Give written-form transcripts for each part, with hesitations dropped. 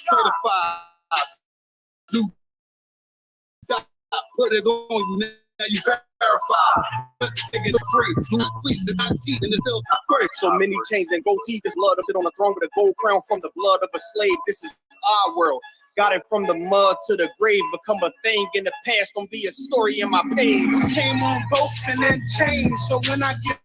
certified. Do put it on you now. You verify. Niggas free. Do sleep. It's not cheating. It's still great. So many chains and gold teeth. This blood sit on the throne with a gold crown from the blood of a slave. This is our world. Got it from the mud to the grave. Become a thing in the past. Gonna be a story in my page. Came on boats and then chains. So when I get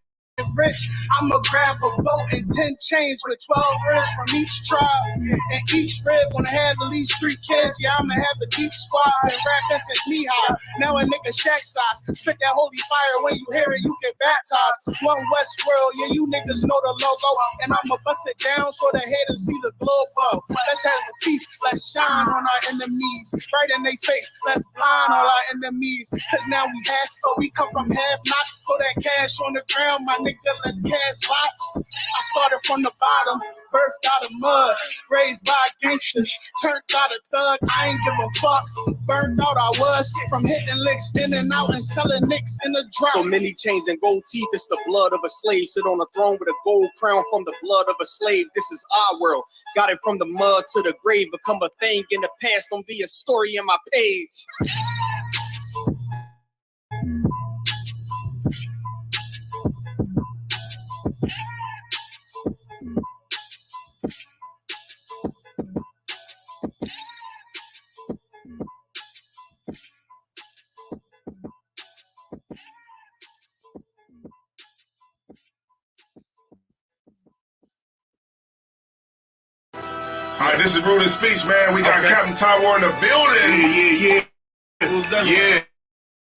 rich, I'ma grab a boat and 10 chains with 12 ribs from each tribe. And each rib wanna have at least 3 kids. Yeah, I'ma have a deep squad. Been rapping since knee high. Now a nigga shack size. Spit that holy fire. When you hear it, you get baptized. One West World, yeah, you niggas know the logo. And I'ma bust it down so the haters see the glow. Let's have a feast. Let's shine on our enemies. Right in their face. Let's blind all our enemies. Cause now we have, but we come from half not. Put that cash on the ground, my nigga, let's cast lots. I started from the bottom, birthed out of mud, raised by gangsters, turned out a thug. I ain't give a fuck. Burned out I was from hitting licks in and out and selling nicks in the drop. So many chains and gold teeth. It's the blood of a slave. Sit on a throne with a gold crown from the blood of a slave. This is our world. Got it from the mud to the grave. Become a thing in the past. Gonna be a story in my page. All right, this is Rude Speech, man. We got Captain Taiwan in the building. Yeah.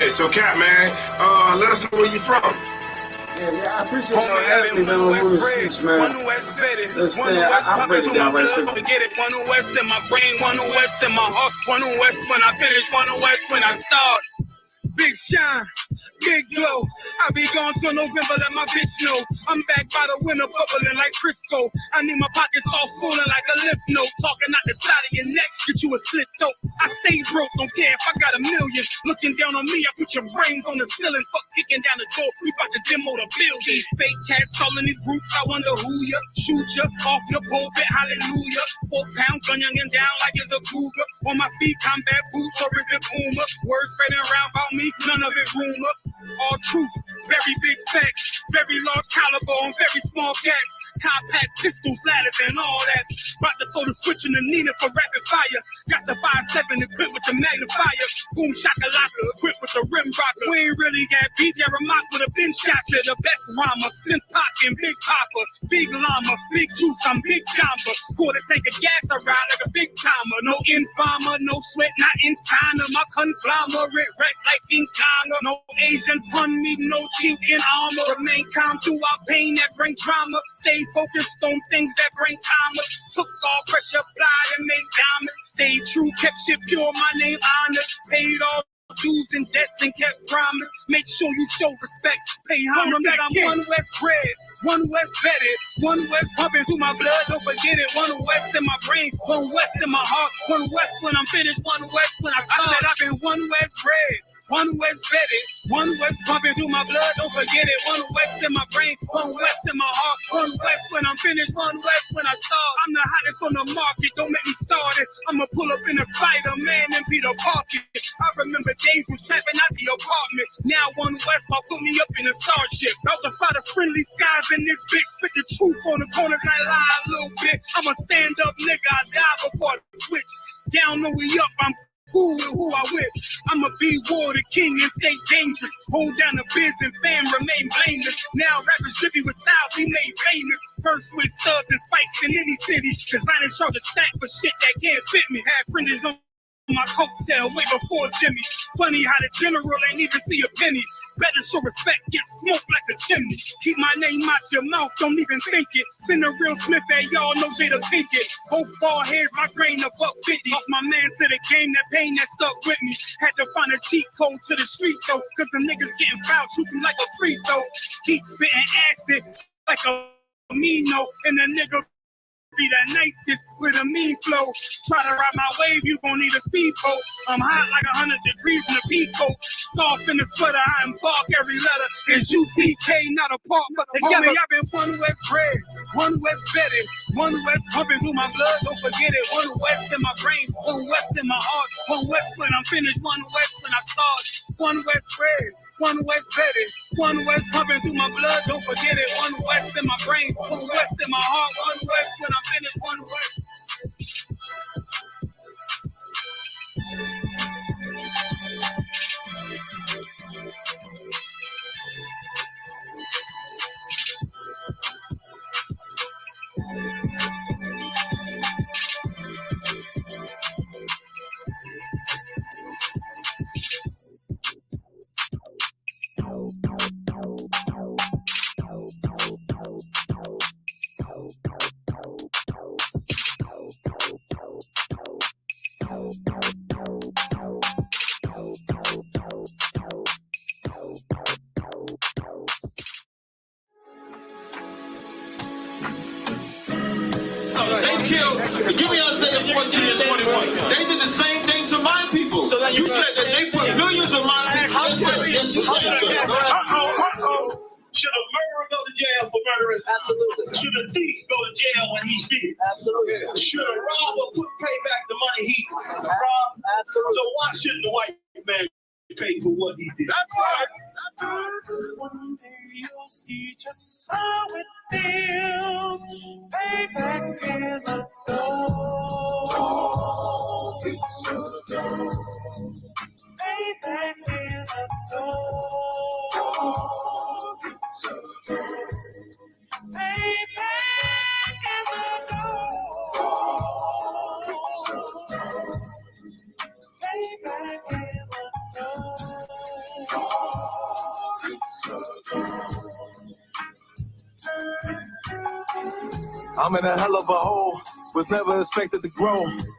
So, Cap, man, let us know where you from. Yeah, I appreciate y'all having me, man, on Rude Speech, man. Understand, I break it down right quick. Get it, one West in my brain, one West in my heart, one West when I finish, one West when I start. Big shine, big glow. I be gone till November, let my bitch know. I'm back by the winter, bubbling like Crisco. I need my pockets all swollen like a lymph node. Talking out the side of your neck, get you a slit throat. I stay broke, don't care if I got a million. Looking down on me, I put your brains on the ceiling. Fuck kicking down the door, we about to demo the building. Fake cats all in these groups, I wonder who ya. Shoot ya off your pulpit, hallelujah. 4-pound gun youngin' down like it's a cougar. On my feet, combat boots, or is it Puma? Words spreading around about me, none of it rumor. All truth, very big facts, very large caliber on very small cats. Compact pistols, ladders, and all that. About to throw the switch in the Nina for rapid fire. Got the 5.7 equipped with the magnifier. Boom shakalaka equipped with the rim rocker. We ain't really got beat, yeah, Ramak would have been shot you. The best rhymer, synth pop and big popper. Big llama, big juice, I'm big jamba. Quarter tank of gas, I ride like a big timer. No informer, no sweat, not in China. My conglomerate wreck like King Kong. No Asian pun me, no chink in armor. Remain calm throughout pain that bring drama. Stay focused on things that bring karma. Took all pressure, applied and made diamonds. Stayed true, kept shit pure, my name honored. Paid all dues and debts and kept promise. Make sure you show respect, pay homage. That I'm one West bred, one West vetted, one West pumping through my blood, don't forget it. One West in my brain, one West in my heart, one West when I'm finished, one West when I start. I said I've been one West bred. One West vetted, one West pumping through my blood, don't forget it. One West in my brain, one West in my heart, one West when I'm finished, one West when I start. I'm the hottest on the market, don't make me start it. I'ma pull up in a fighter, man, and Peter Parker. I remember days was trapping out the apartment. Now one West will put me up in a starship. About to fight the friendly skies in this bitch. Spit the truth on the corners, I lie a little bit. I'm a stand up nigga, I die before I switch. Down, no we up, I'm cool with who I with. I'ma be war the king and stay dangerous. Hold down the biz and fam remain blameless. Now rappers drippy with styles we made famous. First with studs and spikes in any city. Cause I didn't charge a stack for shit that can't fit me. Had friends on my coattail way before Jimmy. Funny how the general ain't even see a penny. Better show respect, get smoked like a chimney. Keep my name out your mouth, don't even think it. Send a real Smith at y'all, know Jada Pinkett. Hope ball heads, my grain a $1.50. Off my man to the game, that pain that stuck with me. Had to find a cheat code to the street though. Cause the niggas getting fouled, shoot you like a free throw. Keep spitting acid like a Mino. And the nigga Be the nicest with a mean flow. Try to ride my wave, you gon' need a speedboat. I'm hot like 100 degrees in the peacoat. Scarf in the sweater, I embark every letter. It's UPK, not a part, but together. Homie, I've been one West bred, one West vetted, one West pumping through my blood, don't forget it. One West in my brain, one West in my heart. One West when I'm finished, one West when I start. One West bred, one West vetted, one West pumping through my blood, don't forget it. One West in my brain, one West in my heart. One West when I'm finished, one West. They killed, give me Isaiah 14 and 21. They did the same thing to my people. So you said that they put millions of my people. Yes, you said, sir. Should a murderer go to jail for murdering? Absolutely. Should a thief go to jail when he steals? Absolutely. Should a robber pay back the money he robbed? Absolutely. So why shouldn't the white man pay for what he did? That's right. One day you'll see just how it feels. Payback is a dog. Payback is a dog. Payback is a dog. Payback is a dog. I'm in a hell of a hole, was never expected to grow.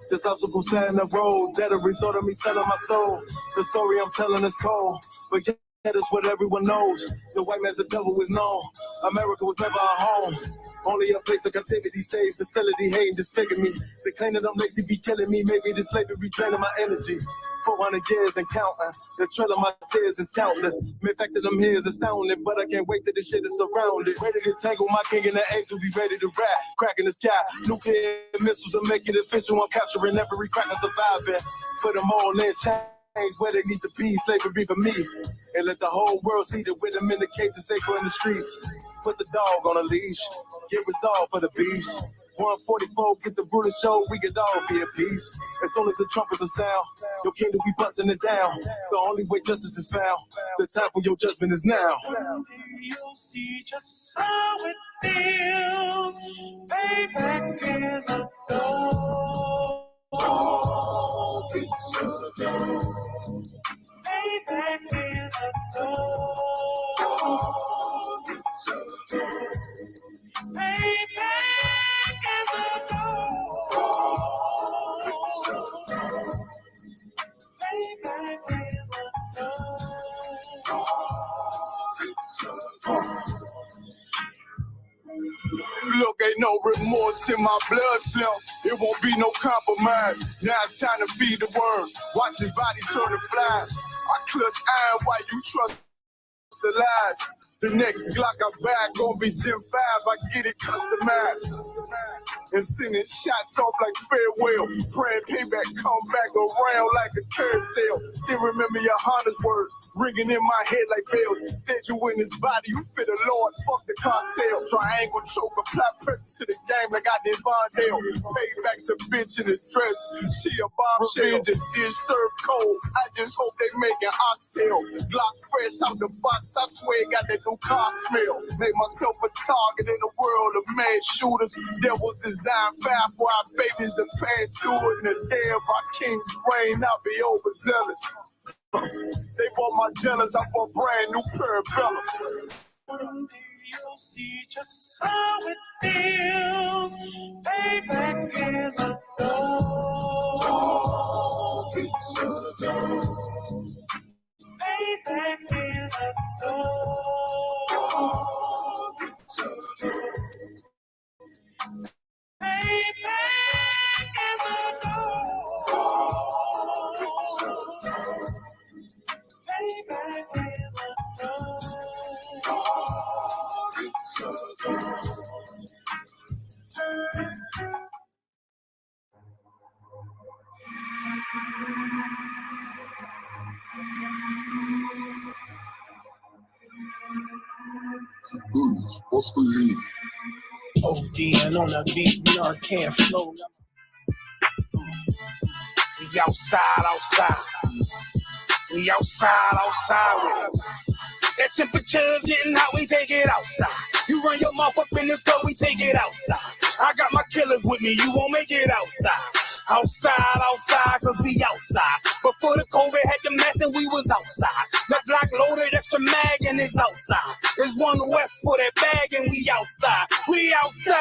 Just obstacles set in the road, that a result of me selling my soul. The story I'm telling is cold, but yet it's what everyone knows. The white man's the devil is known. America was never a home, only a place of captivity, safe facility, hating, disfigure me. They claim that I'm lazy, be killing me. Maybe this slavery draining my energy. 400 years and counting, the trail of my tears is countless. The fact that I'm here is astounding, but I can't wait till this shit is surrounded. Ready to tangle my king and the angel, be ready to rap. Crack in the sky, nuclear missiles are making it official. I'm capturing every crack and surviving. Put them all in where they need to be, slavery for me. And let the whole world see that with them in the cages, safer in the streets. Put the dog on a leash, get resolved for the beast. 144, get the ruler show, we could all be at peace. As soon as the trumpets are sound, your kingdom we busting it down. The only way justice is found, the time for your judgment is now. You'll see just how it feels. Payback is a dog. Payback is a dog. Payback is a dog. Payback is a dog. Look, ain't no remorse in my blood slump. It won't be no compromise. Now it's time to feed the worms. Watch his body turn to flies. I clutch iron while you trust the lies. The next Glock I buy gon' be Gen 5. I get it customized. And sending shots off like farewell. Praying payback come back around like a carousel. Still remember your Honda's words ringing in my head like bells. Said you in his body, you fit the Lord, fuck the cocktail. Triangle choke, apply pressure to the game like I did Vondale. Payback's a bitch in his dress. She a bombshell. Revenge is served cold. I just hope they make an oxtail. Glock fresh out the box. I swear it got that new car smell. Made myself a target in the world of mad shooters. There was designed fire for our babies to pass through it. In the day of our king's reign, I'll be overzealous. They bought my jealous, I bought brand new pair of bells. One day you'll see just how it feels. Payback is a dog. Payback is a dog. Payback What's the heat? ODing on a beat, can't flow. We outside. We outside with it. That temperature's getting hot, we take it outside. You run your mouth up in this club, we take it outside. I got my killers with me, you won't make it outside. Outside, cause we outside. Before the COVID had the mess and we was outside. That Glock loaded extra mag and it's outside. There's one West for that bag and we outside. We outside.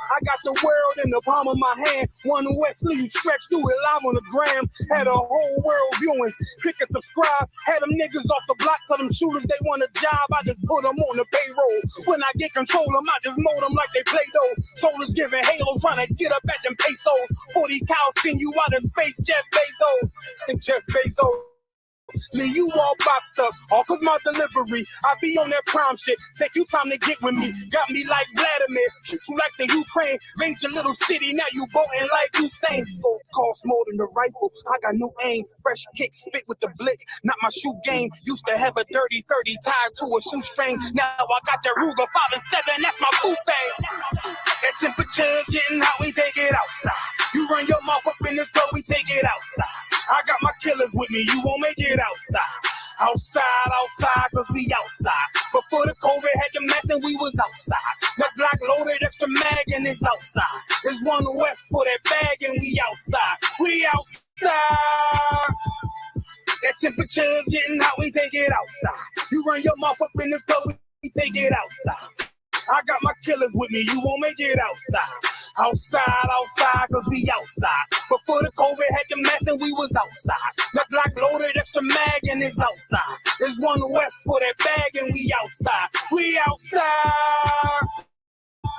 I got the world in the palm of my hand. One West sleeve stretched through it live on the gram. Had a whole world viewing. Click and subscribe. Had them niggas off the block, so them shooters, they want a job. I just put them on the payroll. When I get control of them, I just mold them like they Play-Doh. Soldiers giving Halo, trying to get up at them pesos. 40 cows send you out of space, Jeff Bezos. And Jeff Bezos. Leave you all boxed up, all cause my delivery. I be on that prime shit. Take you time to get with me. Got me like Vladimir. Shoot you like the Ukraine. Raid your little city, now you voting like Usain. Scope costs more than the rifle. I got new aim. Fresh kick, spit with the blick. Not my shoe game. Used to have a dirty 30 tied to a shoestring. Now I got the Ruger 5 and 7. That's my boot thing. That temperature's getting hot, we take it outside. You run your mouth up in this club, we take it outside. I got my killers with me, you won't make it outside. Outside, cause we outside. Before the COVID had the mess and we was outside. That Glock loaded extra mag and it's outside. There's one West for that bag and we outside. We outside. That temperature's getting hot, we take it outside. You run your mouth up in this club, we take it outside. I got my killers with me, you won't make it outside. Outside, cause we outside. Before the COVID had the mess and we was outside. That Glock loaded extra mag and it's outside. There's one West for that bag and we outside. We outside.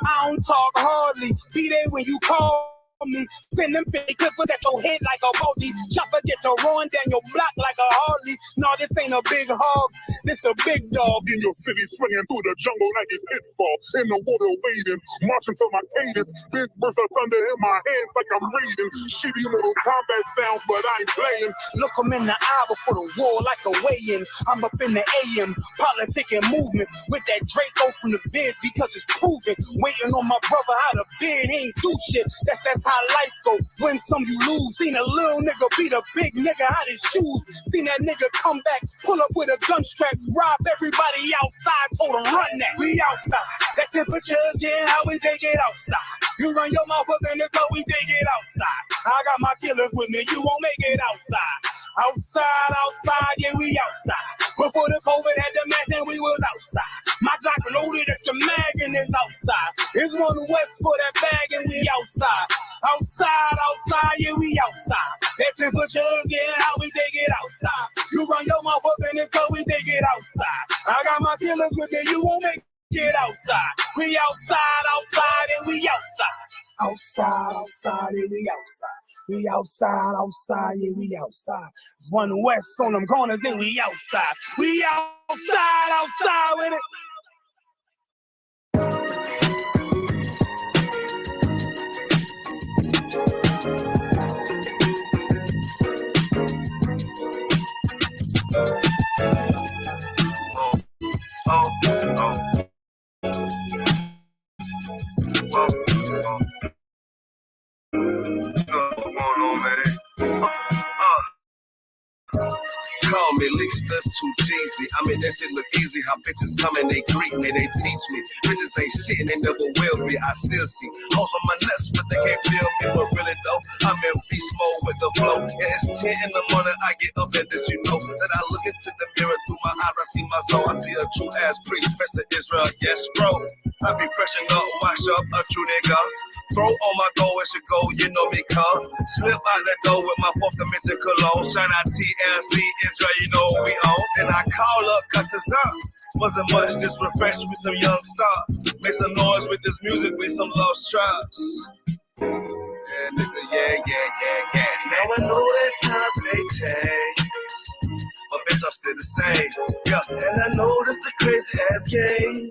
I don't talk hardly. Be there when you call me. Send them fake clippers at your head like a baldy. Chopper get to run down your block like a Harley. No, this ain't a big hog. This the big dog. In your city, swinging through the jungle like it's pitfall. In the water wading, marching to my cadence. Big burst of thunder in my hands like I'm reading. Shitty little combat sounds, but I ain't playing. Look 'em in the eye before the war like a weigh-in. I'm up in the AM, politicking movements with that Draco from the vid because it's proven. Waiting on my brother out of bed, he ain't do shit. That's how life go. Win some, you lose. Seen a little nigga beat a big nigga out his shoes. Seen that nigga come back, pull up with a gun strap, rob everybody outside, told him run that. We outside. That temperature's getting hot, we take it outside. You run your mouth up in the club, we take it outside. I got my killers with me, you won't make it outside. Outside, yeah, we outside. Before the COVID had the mess and we was outside. My Glock loaded at the mag and it's outside. There's one West for that bag and we outside. Outside, yeah, we outside. That temperature's getting hot, we take it outside. You run your mouth up in this club, we take it outside. I got my killers with me, you won't make it outside. We outside, and we outside. Outside, and we outside. We outside, yeah, we outside. One West on them corners, and we outside. We outside with it. Call me Leaster, too cheesy. I mean, that shit look easy. How bitches come and they greet me, they teach me. Bitches ain't shit and they never will be. I still see hoes on my nuts, but they can't feel me. But really though, I'm in beast mode with the flow. Yeah, it's 10 in the morning, I get up and this you know that I look into the mirror through my eyes. I see my soul. I see a true ass priest, fresh to Israel. Yes, bro. I be freshen up, wash up, a true nigga. Throw on my gold, it should go, you know me, cuz. Slip out the door with my fourth dimension cologne. Shine out TLC, Israel, you know we own. Then I call up, cut this up. Wasn't much, just refresh with some young stars. Make some noise with this music with some lost tribes. Yeah, nigga, yeah. Now I know that times may change, but bitch, I'm still the same. Yeah, and I know this a crazy ass game.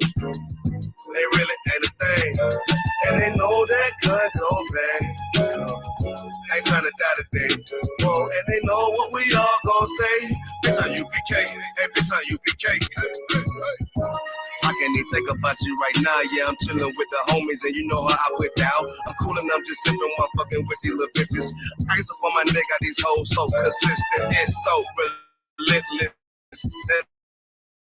They really ain't a thing. And they know that gun don't bang. Ain't trying to die today. Whoa, and they know what we all gon' say. Bitch on UPK, hey bitch on UPK. I can't even think about you right now. Yeah, I'm chilling with the homies, and you know how I put down. I'm cool and I'm just sipping while fucking with these little bitches. I guess up on my neck, got these hoes so consistent and so relentless.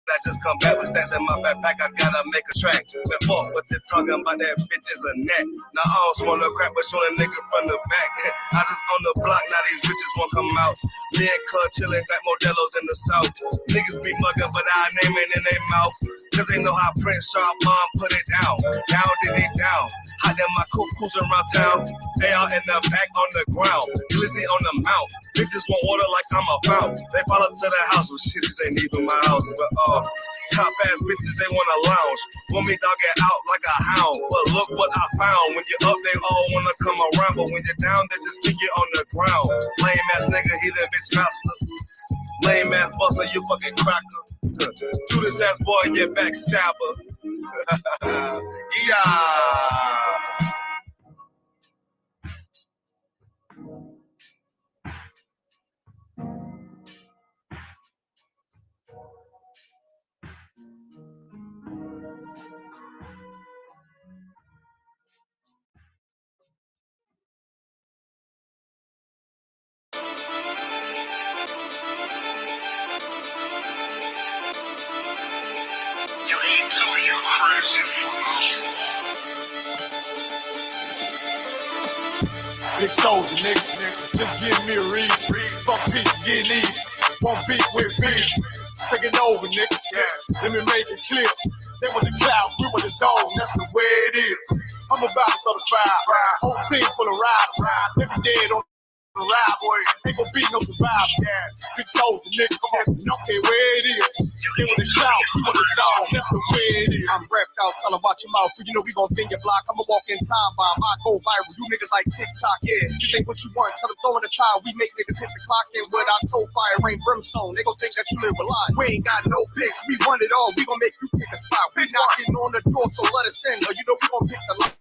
I just come back with stats in my backpack, I gotta make a track. Before what you're talking about, that bitch is a net. Now I don't smoke no crap, but show a nigga from the back. I just on the block, now these bitches won't come out. Me and Cud chillin', got Modelo's in the south. Niggas be muggin', but I name it in their mouth. Cause they know how Prince Sharp Mom put it down. Down did it down. Hot in my coupe, cruising around town. They all in the back on the ground. Glizzy on the mount. Bitches want water like I'm a fountain. They follow to the house, well shit, this ain't even my house. But top ass bitches, they wanna lounge. Want me dog it out like a hound. But look what I found. When you're up, they all wanna come around. But when you're down, they just kick you on the ground. Lame ass nigga, he the bitch master. Lame ass buster, you fucking cracker. Judas ass boy, you backstabber. Yeah. You ain't too, you crazy for us. Big soldier, nigga. Just give me a reason. Fuck peace, get even. Won't beef with feet. Taking over, nigga. Let me make it clear. They want the cloud, we want the zone. That's the way it is. I'm about to certify. Whole team full of riders. Every dead on the ride, boy. Ain't gon' be no survivor. Big soldier, nigga. Come on, don't care where it is. They want the cloud, we want the zone. That's the way it is. I'm repped out, tell them watch your mouth. You know we gon' bend your block. I'ma walk in time bomb. I go viral. You niggas like TikTok, yeah. This ain't what you want. Tell them throw in the tile. We make niggas hit the clock and with our toe fire rain brimstone. They gon' think that you live a lie. We ain't got no picks. We run it all. We gon' make you pick a spot. We knocking on the door, so let us in. Or you know we gon' pick the lock.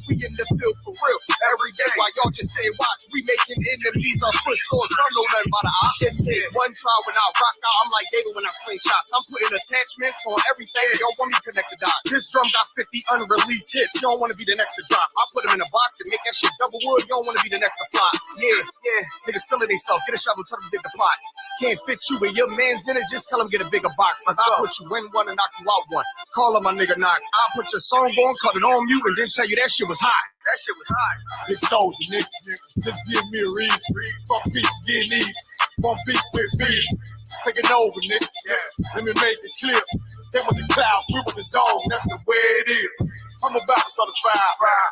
We in the field for real. Every day while y'all just say watch, we making enemies on foot stores. Don't know nothing about it. I can take one try when I rock out. I'm like David when I sling shots. I'm putting attachments on everything. Y'all want me connected dot. This drum got 50 unreleased hits. You don't want to be the next to drop. I put them in a box and make that shit double wood. You don't want to be the next to fly. Yeah. Niggas feeling themselves. Get a shovel, tell them dig the pot. Can't fit you with your man's in it, just tell him get a bigger box. Cause I'll put you in one and knock you out one. Call him my nigga knock. I'll put your song on, cut it on you, and then tell you that shit was hot. That shit was hot. Big soldier, nigga. Just give me a reason. Fuck peace, get even. Won't beef with feet. Taking over, nigga. Let me make it clear. They want the cloud, we want the zone. That's the way it is. I'm about to certify.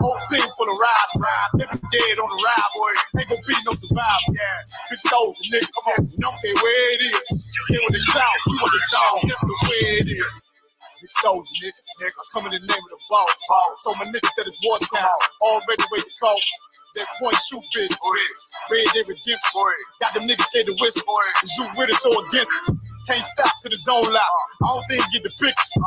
Whole team full of riders. Every dead on the ride, boy. Ain't gon' be no survivors. Big soldier, nigga. Come on, don't care where it is. They want the cloud, we want the zone. That's the way it is. Big soldier, nigga. I come in the name of the boss. So my niggas that is Watertown. Already wait the coast. That point shoot bitch. Red Dead Redemption. Got them niggas scared to whisper. Cause you with us or against us. Can't stop to the zone lock. I don't think you get the picture.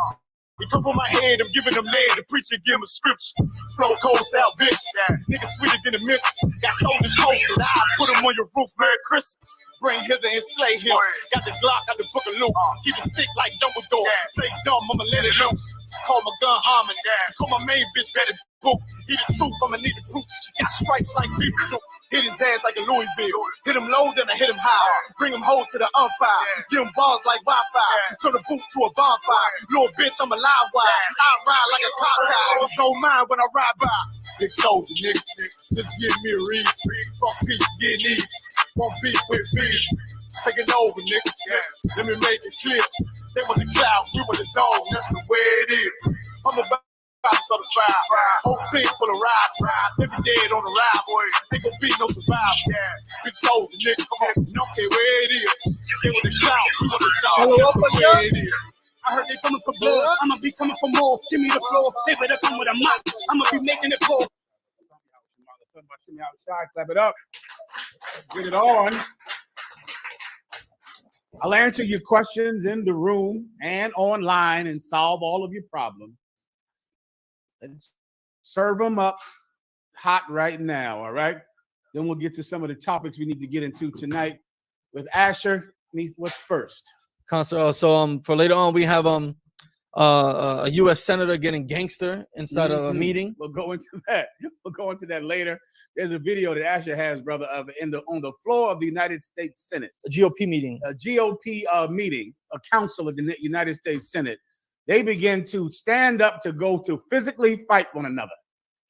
He come from my head, I'm giving them lead. The preacher give him a scripture. Flow cold style vicious. Niggas sweeter than the missus. Got soldiers posted. I put them on your roof. Merry Christmas. Bring hither and slay him. Got the Glock out the book of Luke. Keep it stick like Dumbledore. Play dumb, I'ma let it loose. Call my gun Harmon. Call my main bitch better book. He the truth, I'ma need the proof. Got stripes like people shoot. Hit his ass like a Louisville. Hit him low, then I hit him high. Bring him home to the umpire. Give him balls like Wi-Fi. Turn the booth to a bonfire. Little bitch, I'm a live wire. I ride like a cop tie. It's on mine when I ride by. Big soldier, nigga. Just give me a reason. Fuck peace, get even. Won't beef with feet. Taking over, nigga. Let me make it clear. They want the cloud, we want the zone. That's the way it is. I'm about to certify. Whole team full of riders. Every dead on the ride, boy. Ain't gon' be no survivors. Big soldier, nigga. Come on, don't care where it is. They want the cloud, we want the zone. That's the way it is. I heard they coming for blood. I'ma be coming for more. Give me the floor. They better come with a mop. I'ma be making it pour. Clap it up. Get it on. I'll answer your questions in the room and online and solve all of your problems. Let's serve them up hot right now, all right? Then we'll get to some of the topics we need to get into tonight with Asher. What's first? So for later on, we have a U.S. senator getting gangster inside of a meeting. We'll go into that. We'll go into that later. There's a video that Asher has, brother, of on the floor of the United States Senate, a GOP meeting, meeting, a council of the United States Senate. They begin to stand up to go to physically fight one another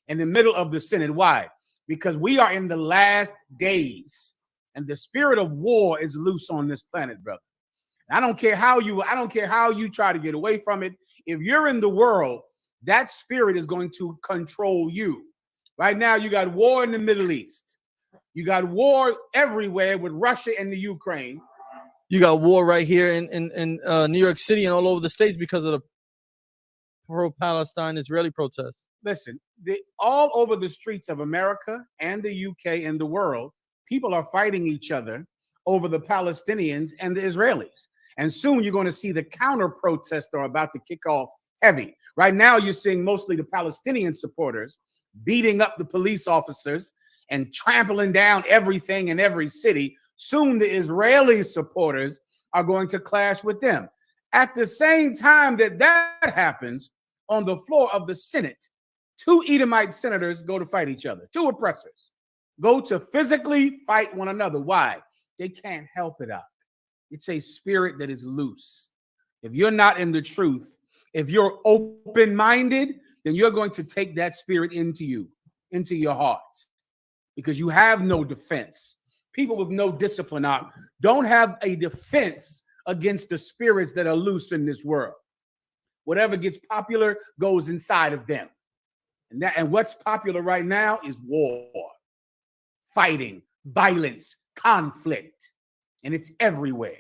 in the middle of the Senate. Why? Because we are in the last days, and the spirit of war is loose on this planet, brother. I don't care how you try to get away from it. If you're in the world, that spirit is going to control you. Right now, you got war in the Middle East. You got war everywhere with Russia and the Ukraine. You got war right here in New York City and all over the states because of the pro-Palestine Israeli protests. Listen, all over the streets of America and the UK and the world, people are fighting each other over the Palestinians and the Israelis. And soon you're going to see the counter protests are about to kick off heavy. Right now, you're seeing mostly the Palestinian supporters beating up the police officers and trampling down everything in every city. Soon the Israeli supporters are going to clash with them. At the same time that happens, on the floor of the Senate, 2 Edomite senators go to fight each other. 2 oppressors go to physically fight one another. Why? They can't help it out. It's a spirit that is loose. If you're not in the truth, if you're open-minded, then you're going to take that spirit into you, into your heart, because you have no defense. People with no discipline don't have a defense against the spirits that are loose in this world. Whatever gets popular goes inside of them. And what's popular right now is war, fighting, violence, conflict, and it's everywhere.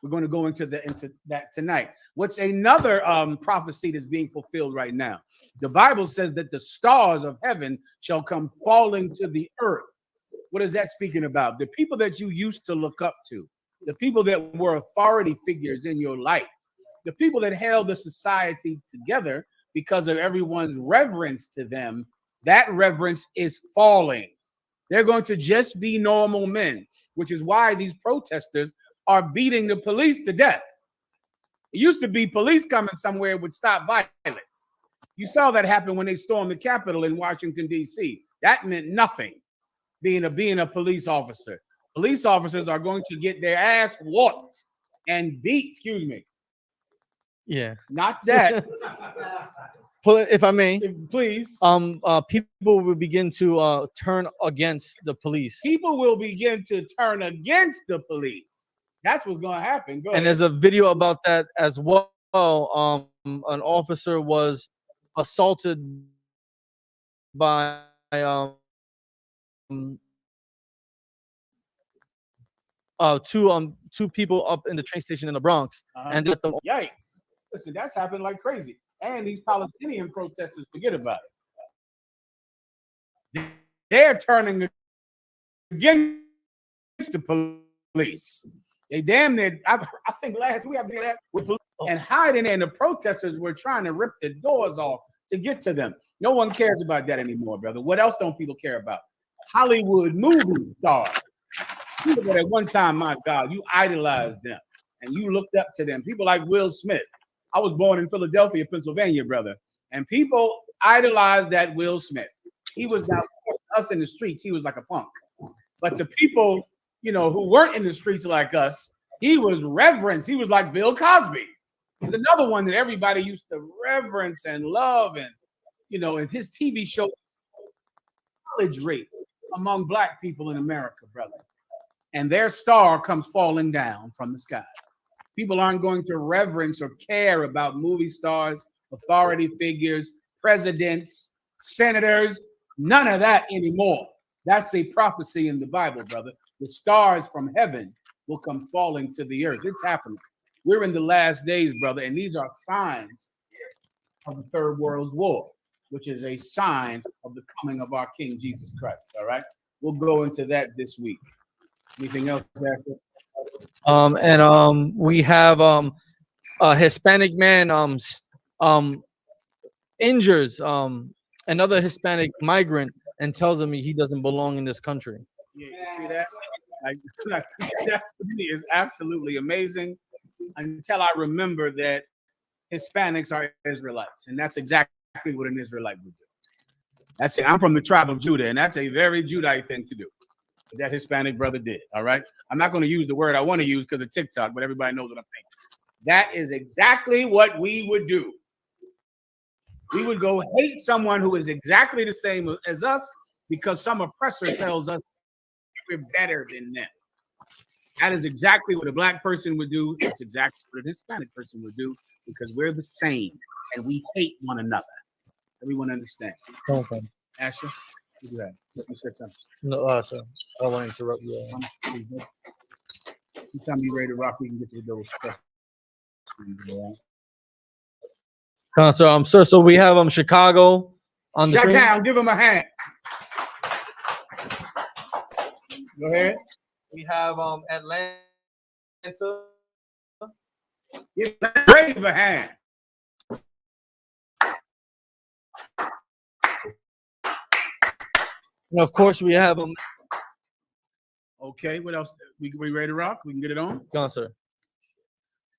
We're going to go into that tonight. What's another prophecy that's being fulfilled right now? The Bible says that the stars of heaven shall come falling to the earth. What is that speaking about? The people that you used to look up to, the people that were authority figures in your life, the people that held the society together because of everyone's reverence to them, that reverence is falling. They're going to just be normal men, which is why these protesters are beating the police to death. It used to be police coming somewhere would stop violence. You saw that happen when they stormed the Capitol in Washington, D.C. That meant nothing, being a police officer. Police officers are going to get their ass whooped and beat, excuse me. Yeah. Not that. If I may, please. People will begin to turn against the police. People will begin to turn against the police. That's what's going to happen. Go and ahead. there's a video about that as well. An officer was assaulted by two people up in the train station in the Bronx, and yikes! Listen, that's happened like crazy. And these Palestinian protesters, forget about it. They're turning against the police. They damn near, I think last week I did that with police and hiding, and the protesters were trying to rip the doors off to get to them. No one cares about that anymore, brother. What else don't people care about? Hollywood movie stars. People that at one time, my God, you idolized them and you looked up to them. People like Will Smith. I was born in Philadelphia, Pennsylvania, brother, and people idolized that Will Smith. He was not us in the streets. He was like a punk. But to people, who weren't in the streets like us, he was reverenced. He was like Bill Cosby. He's another one that everybody used to reverence and love, and and his TV show, college rate among Black people in America, brother. And their star comes falling down from the sky. People aren't going to reverence or care about movie stars, authority figures, presidents, senators, none of that anymore. That's a prophecy in the Bible, brother. The stars from heaven will come falling to the earth. It's happening. We're in the last days, brother, and these are signs of the Third World War, which is a sign of the coming of our King Jesus Christ, all right? We'll go into that this week. Anything else, Zachary? We have a Hispanic man injures another Hispanic migrant and tells him he doesn't belong in this country. Yeah, you see that? Like that to me is absolutely amazing until I remember that Hispanics are Israelites, and that's exactly what an Israelite would do. That's it. I'm from the tribe of Judah, and that's a very Judite thing to do. That Hispanic brother did. All right. I'm not going to use the word I want to use because of TikTok, but everybody knows what I'm thinking. That is exactly what we would do. We would go hate someone who is exactly the same as us because some oppressor tells us we're better than them. That is exactly what a black person would do. That's exactly what a Hispanic person would do because we're the same and we hate one another. Everyone understands. Okay. Ashley, what do you have? You said something. No, sir. I want to interrupt you. Anytime you're ready to rock, we can get to the door. Sir, so we have Chicago on the Shut screen. down, give him a hand. Go ahead. We have Atlanta. Give Brave a hand. And of course, we have Okay, what else? We ready to rock? We can get it on? Go on, sir.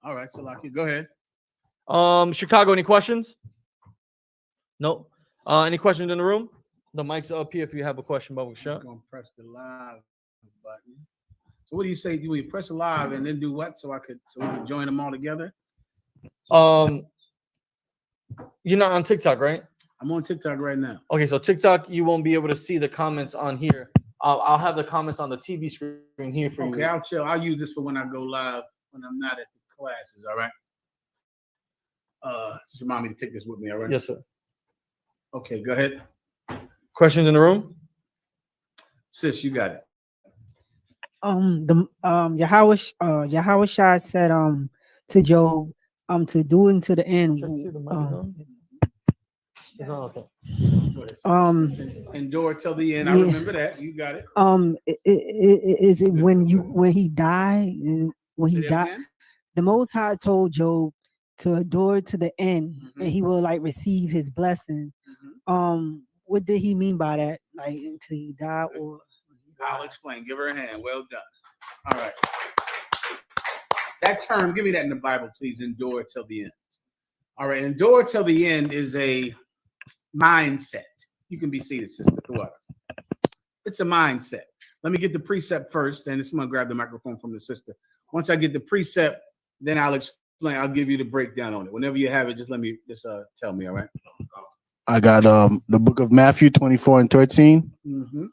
All right, so Lucky, go ahead. Chicago, any questions? No. Any questions in the room? The mic's up here if you have a question, Bubba Shut. I'm gonna press the live button. So what do you say? Do we press live and then do what? So we can join them all together? You're not on TikTok, right? I'm on TikTok right now. Okay, so TikTok, you won't be able to see the comments on here. I'll have the comments on the TV screen here for you. Okay, I'll chill. I'll use this for when I go live when I'm not at the classes. All right. Just remind me to take this with me. All right. Yes, sir. Okay, go ahead. Questions in the room? Sis, you got it. Yahweh Shai said to Job to do unto the end. Endure till the end. I remember that. You got it. Is it when he died? When he died, again? the Most High told Job to endure to the end, and he will like receive his blessing. What did he mean by that? Like until he died, or I'll explain. Give her a hand. Well done. All right. That term, give me that in the Bible, please. Endure till the end. All right. Endure till the end is a mindset. You can be seated, sister. It's a mindset. Let me get the precept first, and I'm going to grab the microphone from the sister. Once I get the precept, then I'll explain. I'll give you the breakdown on it. Whenever you have it, just tell me, all right? I got the book of Matthew 24 and 13. Mm-hmm.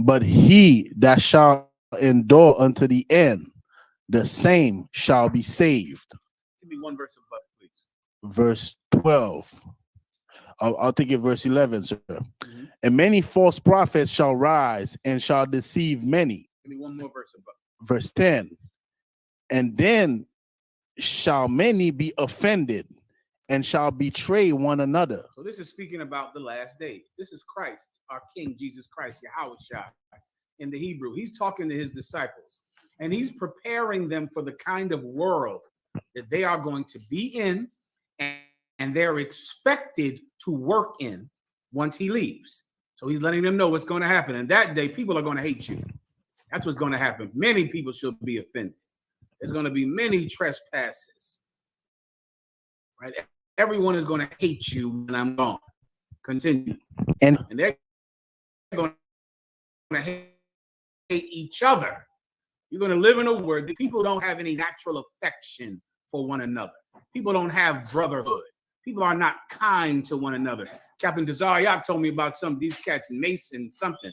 But he that shall endure unto the end, the same shall be saved. Give me one verse above, please. Verse 12. I'll take it verse 11, sir. Mm-hmm. And many false prophets shall rise and shall deceive many. Give me one more verse above. Verse 10. And then shall many be offended and shall betray one another. So this is speaking about the last days. This is Christ, our King Jesus Christ, Yahweh Shai, in the Hebrew. He's talking to his disciples, and he's preparing them for the kind of world that they are going to be in, and they're expected to work in once he leaves. So he's letting them know what's going to happen. And that day, people are going to hate you. That's what's going to happen. Many people should be offended. There's going to be many trespasses, right? Everyone is going to hate you when I'm gone. Continue. And they're going to hate each other. You're going to live in a world that people don't have any natural affection for one another. People don't have brotherhood. People are not kind to one another. Captain Desariac told me about some of these cats, Mason something.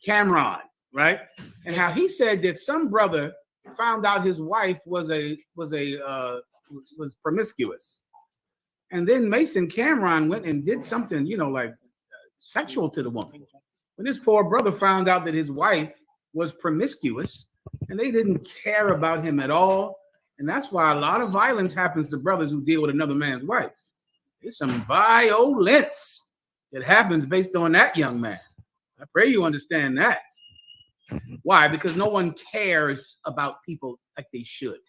Cameron, right? And how he said that some brother found out his wife was promiscuous. And then Mason Cameron went and did something, like sexual to the woman. When this poor brother found out that his wife was promiscuous, and they didn't care about him at all. And that's why a lot of violence happens to brothers who deal with another man's wife. There's some violence that happens based on that young man. I pray you understand that. Why? Because no one cares about people like they should,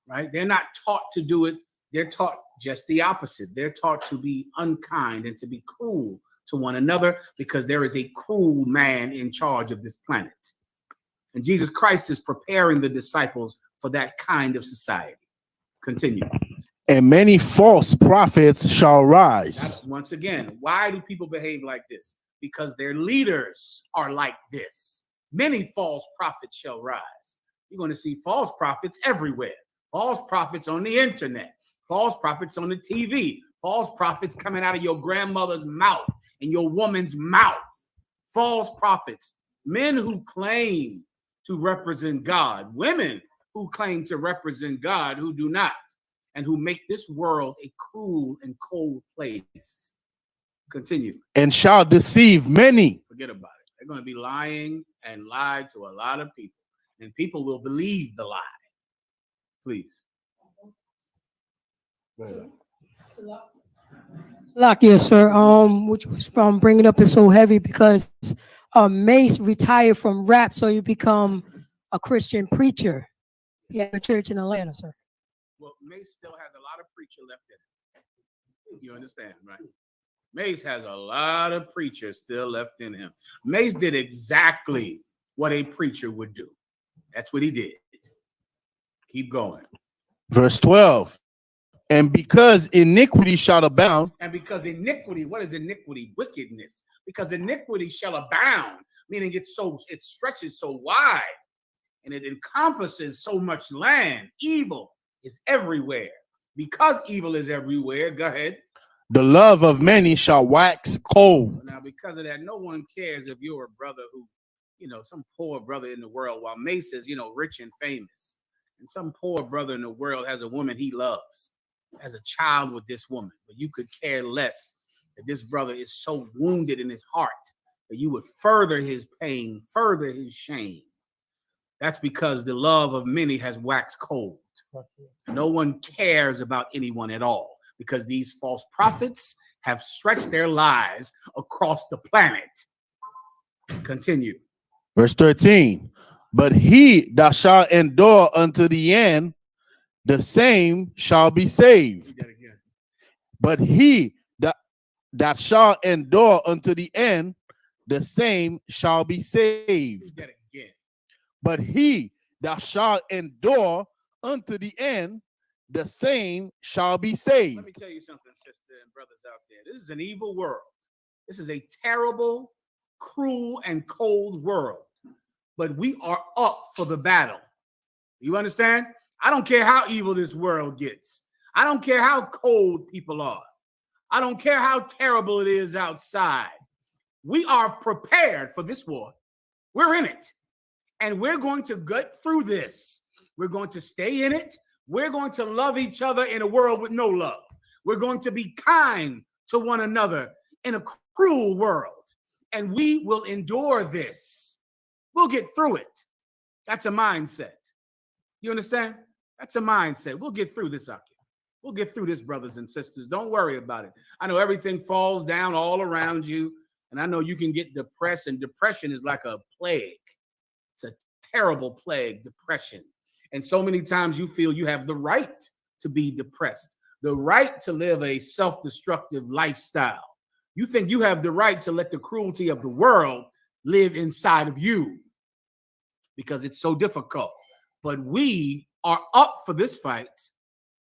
right? They're not taught to do it. They're taught just the opposite. They're taught to be unkind and to be cruel to one another because there is a cruel man in charge of this planet. And Jesus Christ is preparing the disciples for that kind of society. Continue. And many false prophets shall rise. Once again, why do people behave like this? Because their leaders are like this. Many false prophets shall rise. You're going to see false prophets everywhere. False prophets on the internet. False prophets on the TV. False prophets coming out of your grandmother's mouth and your woman's mouth. False prophets. Men who claim to represent God. Women who claim to represent God who do not. And who make this world a cruel and cold place. Continue. And shall deceive many. Forget about it. They're going to be lying and lie to a lot of people. And people will believe the lie. Please. Yes, sir. Which was bringing up is so heavy because Mace retired from rap, so you become a Christian preacher. He had a church in Atlanta, sir. Well, Mace still has a lot of preacher left in him. You understand, right? Mace has a lot of preacher still left in him. Mace did exactly what a preacher would do. That's what he did. Keep going. Verse 12. And because iniquity shall abound. And because iniquity, what is iniquity? Wickedness. Because iniquity shall abound, meaning it stretches so wide and it encompasses so much land. Evil is everywhere. Because evil is everywhere, go ahead. The love of many shall wax cold. Now, because of that, no one cares if you're a brother who, some poor brother in the world, while Mace is, rich and famous. And some poor brother in the world has a woman he loves, has a child with this woman. But you could care less that this brother is so wounded in his heart that you would further his pain, further his shame. That's because the love of many has waxed cold. No one cares about anyone at all because these false prophets have stretched their lies across the planet. Continue. Verse 13. But he that shall endure unto the end, the same shall be saved. But he that shall endure unto the end, the same shall be saved. But he that shall endure unto the end, the same shall be saved. Let me tell you something, sister and brothers out there. This is an evil world. This is a terrible, cruel, and cold world. But we are up for the battle. You understand? I don't care how evil this world gets. I don't care how cold people are. I don't care how terrible it is outside. We are prepared for this war. We're in it. And we're going to get through this. We're going to stay in it. We're going to love each other in a world with no love. We're going to be kind to one another in a cruel world. And we will endure this. We'll get through it. That's a mindset. You understand? That's a mindset. We'll get through this, Aki. We'll get through this, brothers and sisters. Don't worry about it. I know everything falls down all around you. And I know you can get depressed. And depression is like a plague. It's a terrible plague, depression. And so many times you feel you have the right to be depressed, the right to live a self-destructive lifestyle. You think you have the right to let the cruelty of the world live inside of you because it's so difficult. But we are up for this fight.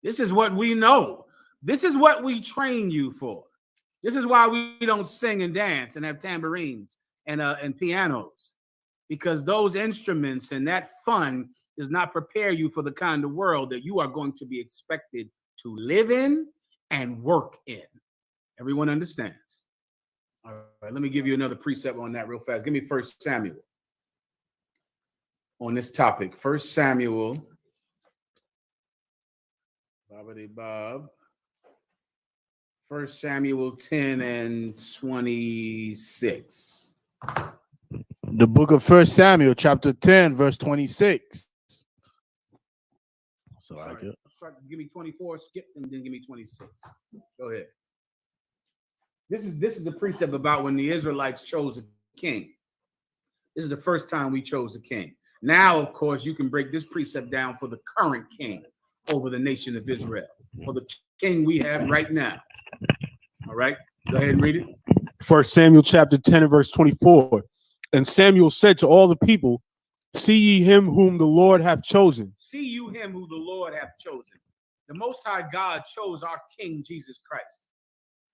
This is what we know. This is what we train you for. This is why we don't sing and dance and have tambourines and pianos, because those instruments and that fun does not prepare you for the kind of world that you are going to be expected to live in and work in. Everyone understands. All right, let me give you another precept on that real fast. Give me 1 Samuel on this topic. 1 Samuel. Bob. 1 Samuel 10 and 26. The book of 1 Samuel, chapter 10, verse 26. So I get. Give me 24, skip, and then give me 26. Go ahead. This is the precept about when the Israelites chose a king. This is the first time we chose a king. Now, of course, you can break this precept down for the current king over the nation of Israel, for the king we have right now. All right, go ahead and read it. 1 Samuel chapter 10 and verse 24. And Samuel said to all the people, see ye him whom the Lord hath chosen. See you him who the Lord hath chosen. The Most High God chose our King Jesus Christ.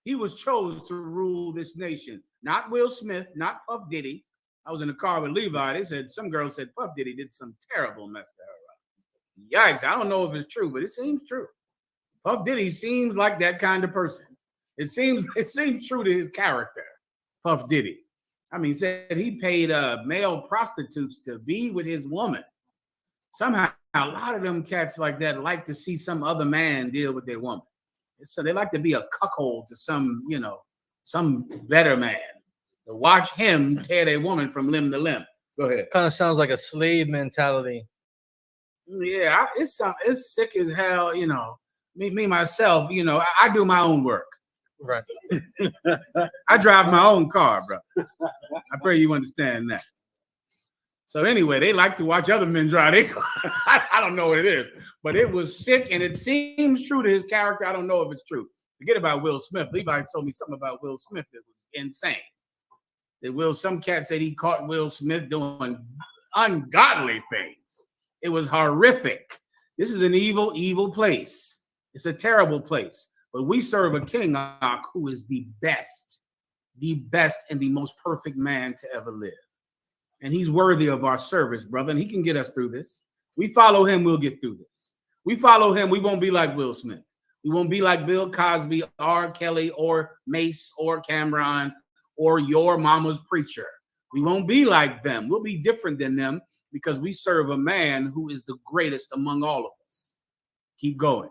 He was chosen to rule this nation. Not Will Smith, not Puff Diddy. I was in the car with Levi. They said, some girl said Puff Diddy did some terrible mess to her. Yikes, I don't know if it's true, but it seems true. Puff Diddy seems like that kind of person. It seems true to his character, Puff Diddy. I mean, said he paid male prostitutes to be with his woman. Somehow, a lot of them cats like that like to see some other man deal with their woman. So they like to be a cuckold to some, some better man. To watch him tear their woman from limb to limb. Go ahead. Kind of sounds like a slave mentality. Yeah, it's sick as hell. Me myself. I do my own work. Right. I drive my own car, bro. I pray you understand that. So anyway, they like to watch other men drive their car. I don't know what it is, but it was sick, and it seems true to his character. I don't know if it's true. Forget about Will Smith. Levi told me something about Will Smith that was insane. Some cat said he caught Will Smith doing ungodly things. It was horrific. This is an evil, evil place. It's a terrible place. But we serve a king who is the best and the most perfect man to ever live. And he's worthy of our service, brother. And he can get us through this. We follow him, we'll get through this. We follow him, we won't be like Will Smith. We won't be like Bill Cosby, R. Kelly, or Mace, or Cameron, or your mama's preacher. We won't be like them. We'll be different than them because we serve a man who is the greatest among all of us. Keep going.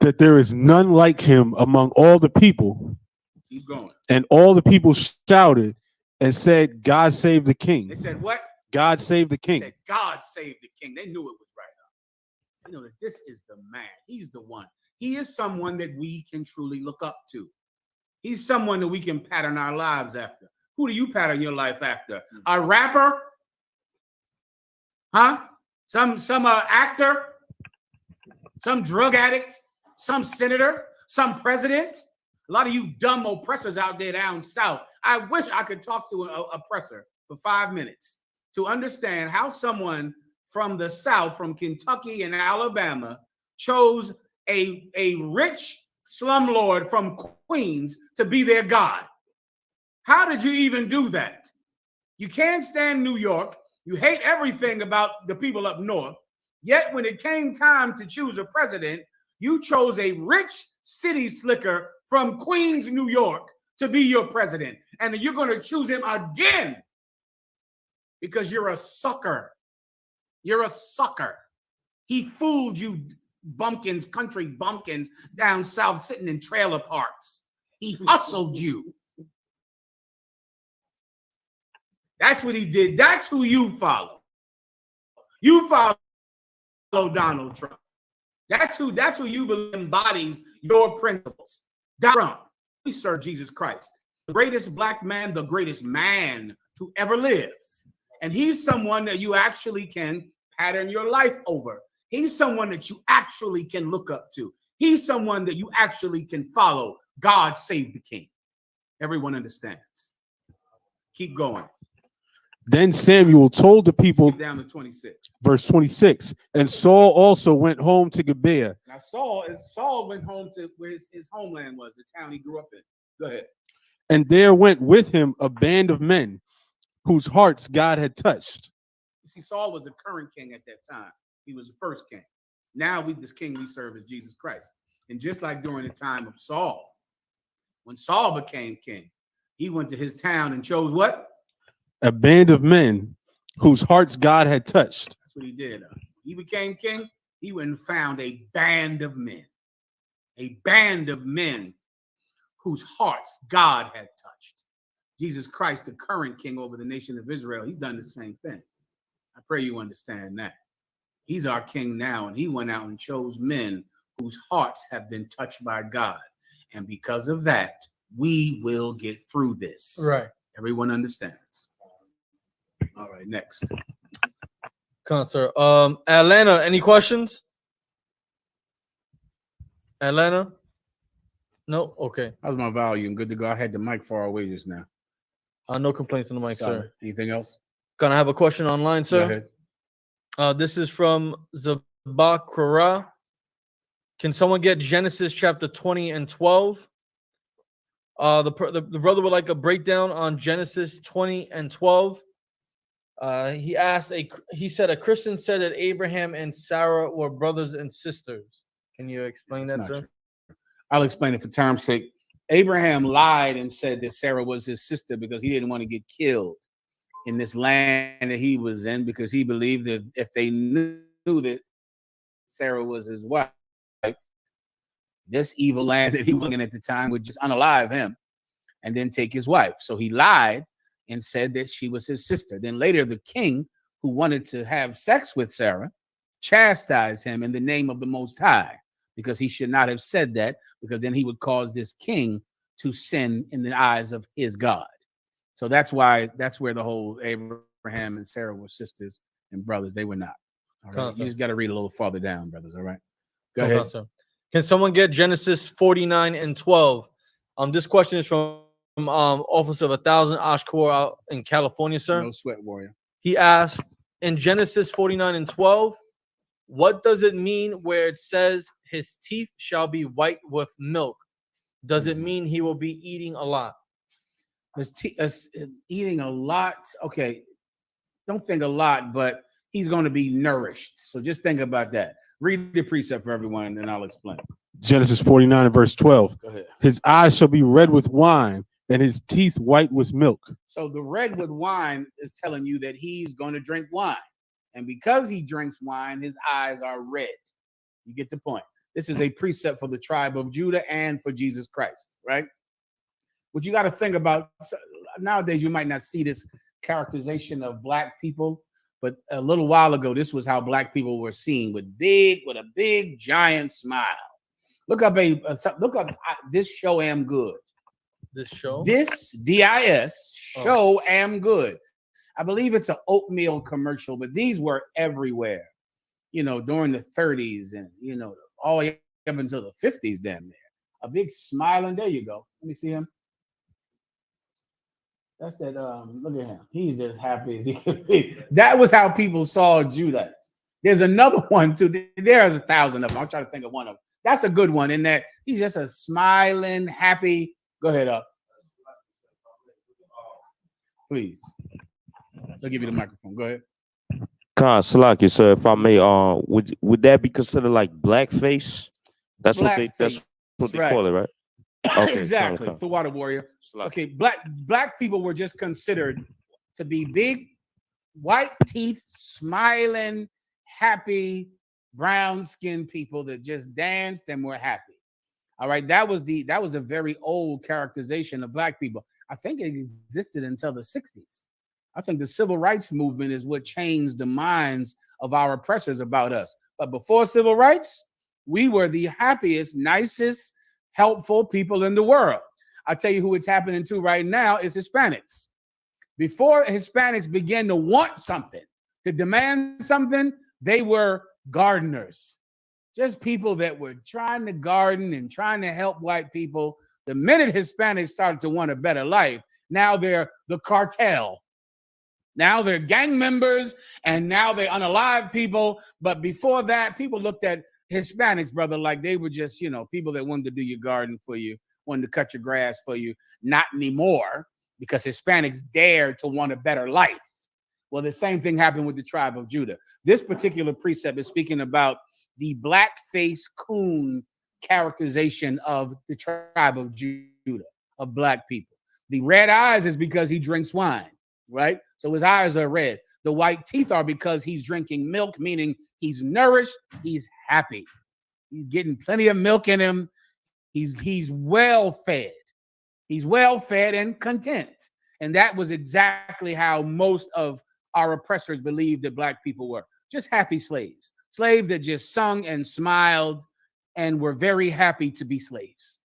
That there is none like him among all the people. Keep going. And all the people shouted and said, God save the king. They said what? God save the king. They said, God save the king. They knew it was right up. They know that this is the man. He's the one. He is someone that we can truly look up to. He's someone that we can pattern our lives after. Who do you pattern your life after? A rapper? Huh? Some actor? Some drug addict? Some senator? Some president? A lot of you dumb oppressors out there down south. I wish I could talk to an oppressor for 5 minutes to understand how someone from the south, from Kentucky and Alabama, chose a rich slumlord from Queens to be their God. How did you even do that? You can't stand New York. You hate everything about the people up north. Yet when it came time to choose a president, you chose a rich city slicker from Queens, New York, to be your president. And you're going to choose him again because you're a sucker. You're a sucker. He fooled you bumpkins, country bumpkins down south sitting in trailer parks. He hustled you. That's what he did. That's who you follow. You follow Donald Trump. That's who you believe embodies your principles. Trump. We serve Jesus Christ, the greatest black man, the greatest man to ever live. And he's someone that you actually can pattern your life over. He's someone that you actually can look up to. He's someone that you actually can follow. God save the king. Everyone understands. Keep going. Then Samuel told the people, down to 26. Verse 26, and Saul also went home to Gibeah. Now Saul went home to where his homeland was, the town he grew up in. Go ahead. And there went with him a band of men whose hearts God had touched. You see, Saul was the current king at that time. He was the first king. Now this king we serve is Jesus Christ. And just like during the time of Saul, when Saul became king, he went to his town and chose what? A band of men whose hearts God had touched. That's what he did. He became king. He went and found a band of men. A band of men whose hearts God had touched. Jesus Christ, the current king over the nation of Israel, he's done the same thing. I pray you understand that. He's our king now, and he went out and chose men whose hearts have been touched by God. And because of that, we will get through this. Right. Everyone understands. All right, next. Come on, sir. Atlanta, any questions? Atlanta? No, okay. How's my volume? Good to go. I had the mic far away just now. No complaints on the mic, Solid. sir. Anything else? Gonna have a question online, Go sir. ahead. This is from Zabakura. Can someone get Genesis chapter 20 and 12? The brother would like a breakdown on Genesis 20 and 12. He said a Christian said that Abraham and Sarah were brothers and sisters. Can you explain that, sir? True. I'll explain it for time's sake. Abraham lied and said that Sarah was his sister because he didn't want to get killed in this land that he was in, because he believed that if they knew that Sarah was his wife, this evil land that he was in at the time would just unalive him and then take his wife. So he lied and said that she was his sister. Then later, the king, who wanted to have sex with Sarah, chastised him in the name of the Most High, because he should not have said that, because then he would cause this king to sin in the eyes of his God. So that's where the whole Abraham and Sarah were sisters and brothers. They were not. All right? You just got to read a little farther down, brothers. All right. Go ahead. Sir. Can someone get Genesis 49 and 12? This question is from Officer of 1,000 Ashkor out in California, sir. No sweat, warrior. He asked, in Genesis 49 and 12, what does it mean where it says his teeth shall be white with milk? Does it mean he will be eating a lot? Eating a lot. Okay. Don't think a lot, but he's going to be nourished. So just think about that. Read the precept for everyone, and I'll explain. Genesis 49 and verse 12. Go ahead. His eyes shall be red with wine, and his teeth white with milk. So the red with wine is telling you that he's going to drink wine. And because he drinks wine, his eyes are red. You get the point. This is a precept for the tribe of Judah and for Jesus Christ, right? What you got to think about, nowadays you might not see this characterization of black people, but a little while ago, this was how black people were seen, with a big giant smile. Look up this show Am Good. This show? This DIS show Am Good. I believe it's an oatmeal commercial, but these were everywhere, during the 30s and, all the way up until the 50s, damn near. A big smiling, there you go. Let me see him. That's that, look at him. He's as happy as he can be. That was how people saw Judah. There's another one too. There's 1,000 of them. I'm trying to think of one of them. That's a good one in that he's just a smiling, happy. Go ahead, up. Please. I'll give you the microphone. Go ahead. Salaki, sir, if I may, would that be considered like blackface? That's what they call it, right? Okay, exactly. The water warrior. Okay, black people were just considered to be big, white teeth, smiling, happy, brown-skinned people that just danced and were happy. All right, that was a very old characterization of black people. I think it existed until the 60s. I think the civil rights movement is what changed the minds of our oppressors about us. But before civil rights, we were the happiest, nicest, helpful people in the world. I'll tell you who it's happening to right now is Hispanics. Before Hispanics began to want something, to demand something, they were gardeners. Just people that were trying to garden and trying to help white people. The minute Hispanics started to want a better life, now they're the cartel. Now they're gang members, and now they unalive people. But before that, people looked at Hispanics, brother, like they were just, people that wanted to do your garden for you, wanted to cut your grass for you. Not anymore, because Hispanics dared to want a better life. Well, the same thing happened with the tribe of Judah. This particular precept is speaking about the blackface coon characterization of the tribe of Judah, of black people. The red eyes is because he drinks wine, right? So his eyes are red. The white teeth are because he's drinking milk, meaning he's nourished, he's happy. He's getting plenty of milk in him. He's well fed. He's well fed and content. And that was exactly how most of our oppressors believed that black people were. Just happy slaves. Slaves that just sung and smiled and were very happy to be slaves.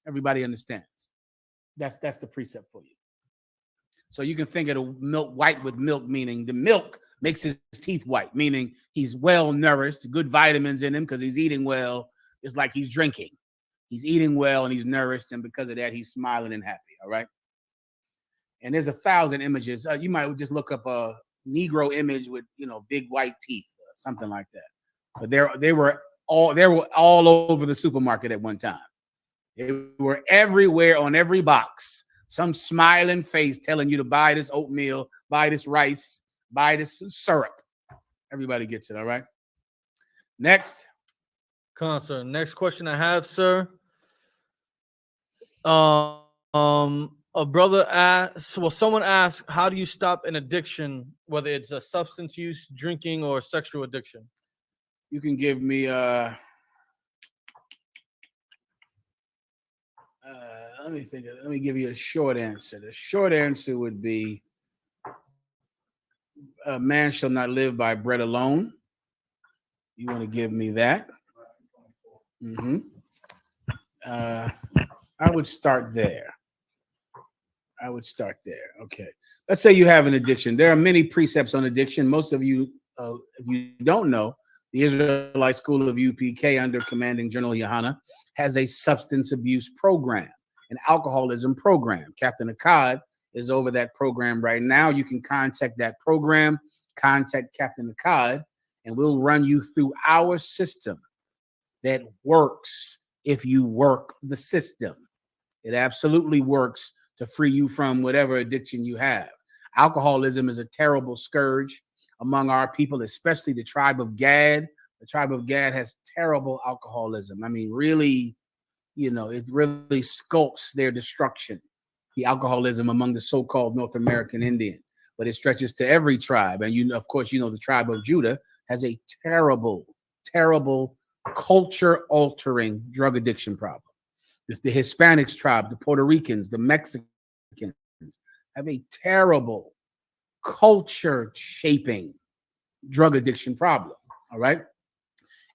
Everybody understands. That's the precept for you. So you can think of the milk white with milk, meaning the milk makes his teeth white, meaning he's well nourished, good vitamins in him because he's eating well. It's like he's drinking. He's eating well and he's nourished, and because of that, he's smiling and happy. All right. And there's 1,000 images. You might just look up a Negro image with big white teeth, something like that. But they were all over the supermarket at one time. They were everywhere on every box. Some smiling face telling you to buy this oatmeal, buy this rice, buy this syrup. Everybody gets it, all right? Next. Come on, sir. Next question I have, sir. A brother asked, well, someone asked, how do you stop an addiction, whether it's a substance use, drinking, or sexual addiction? You can give me let me think. Let me give you a short answer. The short answer would be, a man shall not live by bread alone. You want to give me that? I would start there. Okay. Let's say you have an addiction. There are many precepts on addiction. Most of you, if you don't know, the Israelite School of UPK under commanding General Yohana has a substance abuse program, an alcoholism program. Captain Akkad is over that program right now. You can contact that program, contact Captain Akkad, and we'll run you through our system that works if you work the system. It absolutely works to free you from whatever addiction you have. Alcoholism is a terrible scourge among our people, especially the tribe of Gad. The tribe of Gad has terrible alcoholism. I mean, really, it really sculpts their destruction, the alcoholism among the so-called North American Indian. But it stretches to every tribe. And of course, the tribe of Judah has a terrible, terrible culture-altering drug addiction problem. It's the Hispanics tribe, the Puerto Ricans, the Mexicans have a terrible culture-shaping drug addiction problem, all right?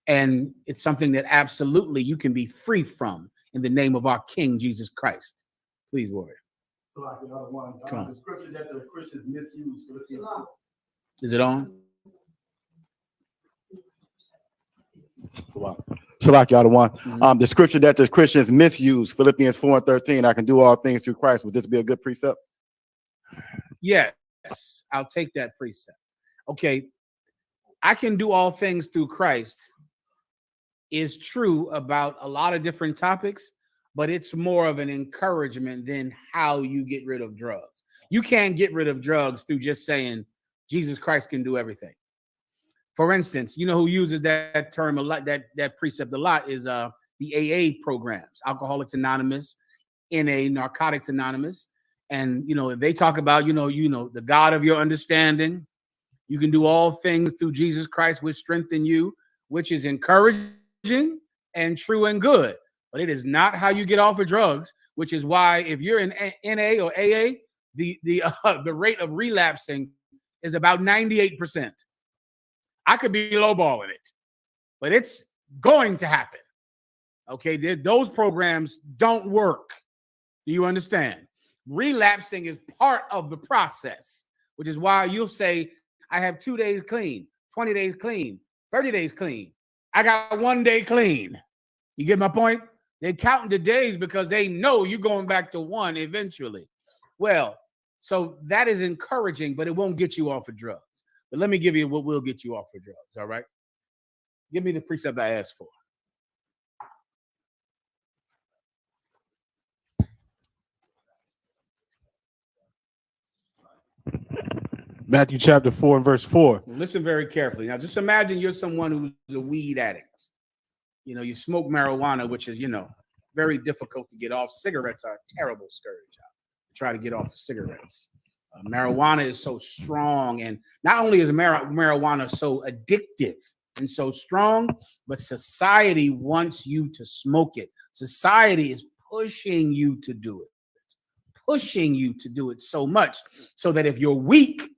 And it's something that absolutely you can be free from in the name of our King, Jesus Christ. Please, warrior. Come on. The scripture that the Christians misuse. Is it on? Salaki out of one. The scripture that the Christians misuse, Philippians 4:13, I can do all things through Christ. Would this be a good precept? Yes, I'll take that precept. Okay, I can do all things through Christ is true about a lot of different topics, but it's more of an encouragement than how you get rid of drugs. You can't get rid of drugs through just saying Jesus Christ can do everything. For instance, who uses that term a lot, that precept a lot is the AA programs, Alcoholics Anonymous, NA, Narcotics Anonymous. And, they talk about, the God of your understanding. You can do all things through Jesus Christ, which strengthen you, which is encouraging and true and good. But it is not how you get off of drugs, which is why if you're in NA or AA, the rate of relapsing is about 98%. I could be lowballing it, but it's going to happen. Okay, those programs don't work. Do you understand? Relapsing is part of the process, which is why you'll say, I have 2 days clean, 20 days clean, 30 days clean. I got 1 day clean. You get my point? They're counting the days because they know you're going back to one eventually. Well, so that is encouraging, but it won't get you off of drugs. But let me give you what will get you off of drugs, all right? Give me the precept I asked for. Matthew chapter 4 and verse 4. Listen very carefully. Now, just imagine you're someone who's a weed addict. You smoke marijuana, which is, very difficult to get off. Cigarettes are a terrible scourge. Try to get off of cigarettes. Marijuana is so strong, and not only is marijuana so addictive and so strong, but society wants you to smoke it. Society is pushing you to do it so much so that if you're weak,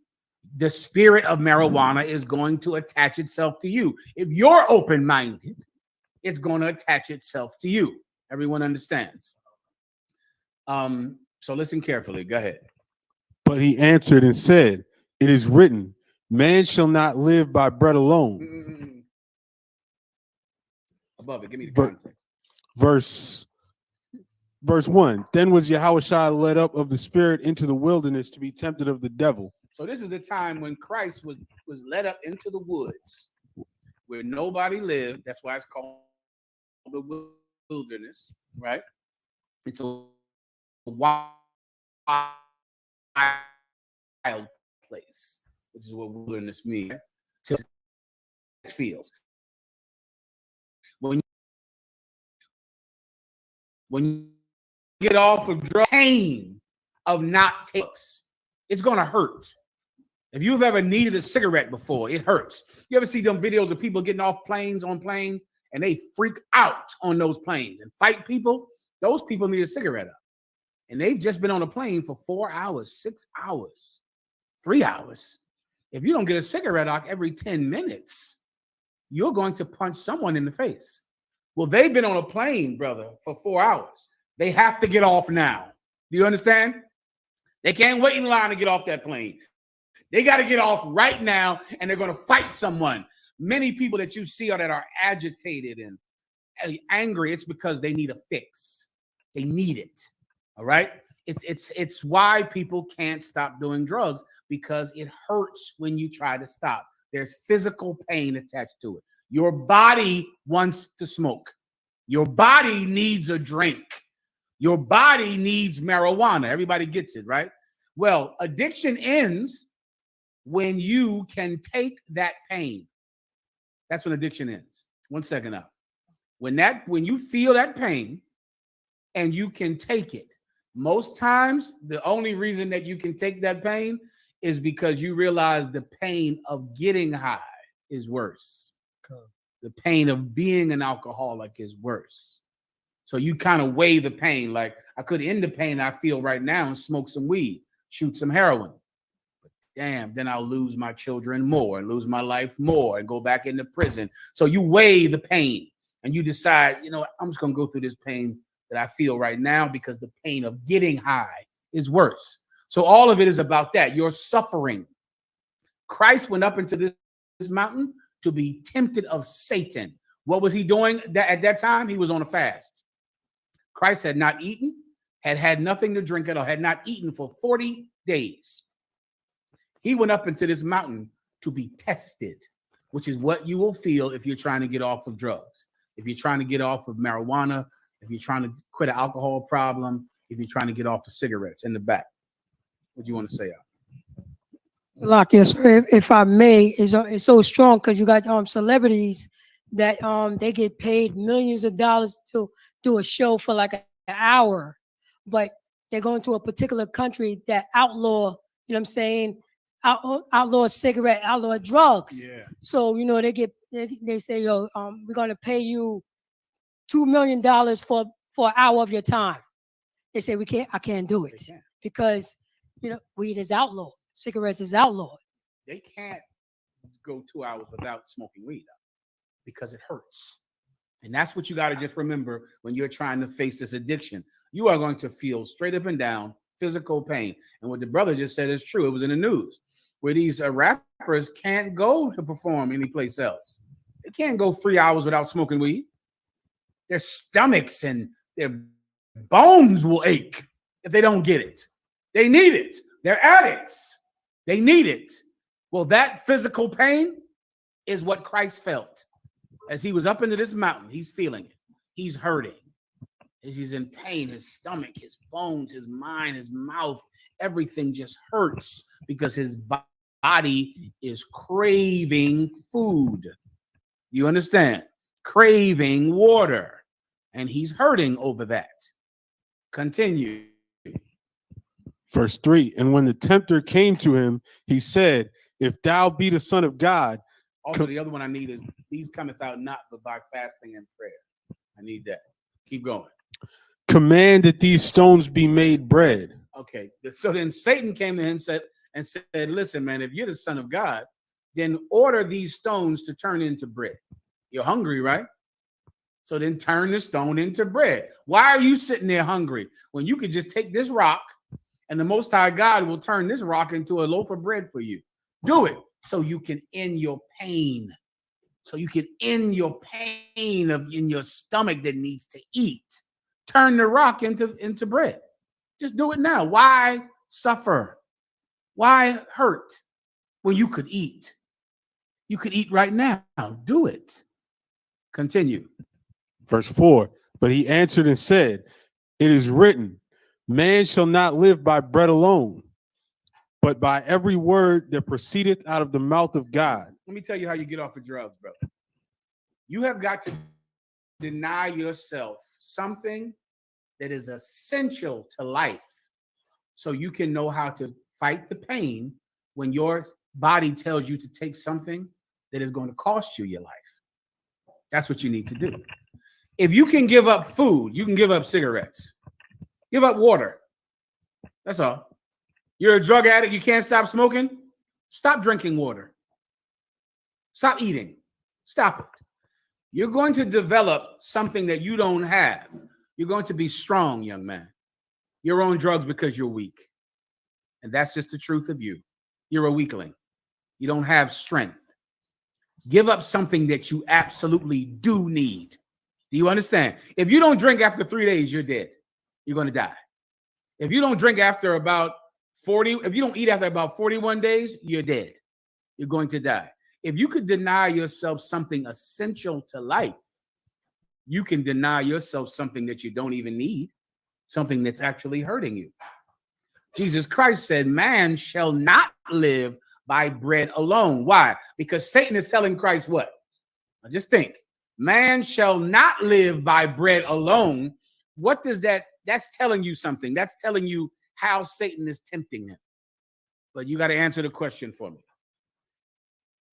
the spirit of marijuana is going to attach itself to you. If you're open-minded, it's going to attach itself to you. Everyone understands. So listen carefully. Go ahead. But he answered and said, it is written, man shall not live by bread alone. Above it, give me the context. Verse verse 1. Then was Yahushua led up of the spirit into the wilderness to be tempted of the devil. So this is the time when Christ was led up into the woods where nobody lived. That's why it's called the wilderness, right? It's a wild place, which is what wilderness means. Feels when you get off of drug, pain of not takes, it's gonna hurt. If you've ever needed a cigarette before, it hurts. You ever see them videos of people getting off planes on planes and they freak out on those planes and fight people? Those people need a cigarette up. And they've just been on a plane for 4 hours, 6 hours, 3 hours. If you don't get a cigarette out every 10 minutes, you're going to punch someone in the face. Well, they've been on a plane, brother, for 4 hours. They have to get off now. Do you understand? They can't wait in line to get off that plane. They got to get off right now, and they're going to fight someone. Many people that you see that are agitated and angry, it's because they need a fix. They need it. All right? It's why people can't stop doing drugs, because it hurts when you try to stop. There's physical pain attached to it. Your body wants to smoke. Your body needs a drink. Your body needs marijuana. Everybody gets it, right? Well, addiction ends when you can take that pain. That's when addiction ends. 1 second up. When you feel that pain and you can take it, most times the only reason that you can take that pain is because you realize the pain of getting high is worse. The pain of being an alcoholic is worse. So you kind of weigh the pain. Like, I could end the pain I feel right now and smoke some weed, shoot some heroin. But damn, then I'll lose my children more and lose my life more and go back into prison. So you weigh the pain and you decide, you know, I'm just going to go through this pain that I feel right now because the pain of getting high is worse. So all of it is about that. You're suffering. Christ went up into this mountain to be tempted of Satan. What was he doing at that time? He was on a fast. Christ had not eaten, had had nothing to drink at all, had not eaten for 40 days. He went up into this mountain to be tested, which is what you will feel if you're trying to get off of drugs, if you're trying to get off of marijuana, if you're trying to quit an alcohol problem, if you're trying to get off of cigarettes in the back. What do you want to say, Al? Like, yes, sir. If I may, it's so strong because you got celebrities that they get paid millions of dollars to do a show for like an hour, but they're going to a particular country that outlaw, you know what I'm saying, outlaw cigarette, outlaw drugs. Yeah. So they say, yo, we're going to pay you $2 million for an hour of your time. They say I can't do it because weed is outlawed. Cigarettes is outlawed. They can't go 2 hours without smoking weed because it hurts. And that's what you got to just remember when you're trying to face this addiction. You are going to feel straight up and down physical pain. And what the brother just said is true. It was in the news where these rappers can't go to perform anyplace else. They can't go 3 hours without smoking weed. Their stomachs and their bones will ache if they don't get it. They need it. They're addicts. They need it. Well, that physical pain is what Christ felt. As he was up into this mountain, he's feeling it. He's hurting. As he's in pain, his stomach, his bones, his mind, his mouth, everything just hurts because his body is craving food. You understand? Craving water. And he's hurting over that. Continue. Verse 3, and when the tempter came to him, he said, if thou be the Son of God. Also, the other one I need is, these cometh out not but by fasting and prayer. I need that. Keep going. Command that these stones be made bread. Okay, so then Satan came to him and said, listen, man, if you're the Son of God, then order these stones to turn into bread. You're hungry, right? So then turn the stone into bread. Why are you sitting there hungry when you could just take this rock and the Most High God will turn this rock into a loaf of bread for you? Do it so you can end your pain. So you can end your pain in your stomach that needs to eat. turn the rock into bread. Just do it now. Why suffer? Why hurt when you could eat? You could eat right now. Do it. Continue. Verse 4. But he answered and said, it is written, man shall not live by bread alone, but by every word that proceedeth out of the mouth of God. Let me tell you how you get off of drugs, brother. You have got to deny yourself something that is essential to life so you can know how to fight the pain when your body tells you to take something that is going to cost you your life. That's what you need to do. If you can give up food, you can give up cigarettes. Give up water. That's all. You're a drug addict, you can't stop smoking. Stop drinking water. Stop eating. Stop it. You're going to develop something that you don't have. You're going to be strong, young man. You're on drugs because you're weak. And that's just the truth of you. You're a weakling. You don't have strength. Give up something that you absolutely do need. Do you understand? If you don't drink after 3 days, you're dead. You're going to die. If you don't drink after about 40, if you don't eat after about 41 days, you're dead. You're going to die. If you could deny yourself something essential to life, you can deny yourself something that you don't even need, something that's actually hurting you. Jesus Christ said, man shall not live by bread alone. Why? Because Satan is telling Christ what? Now just think, man shall not live by bread alone. What does that? That's telling you something. That's telling you how Satan is tempting him. But you got to answer the question for me.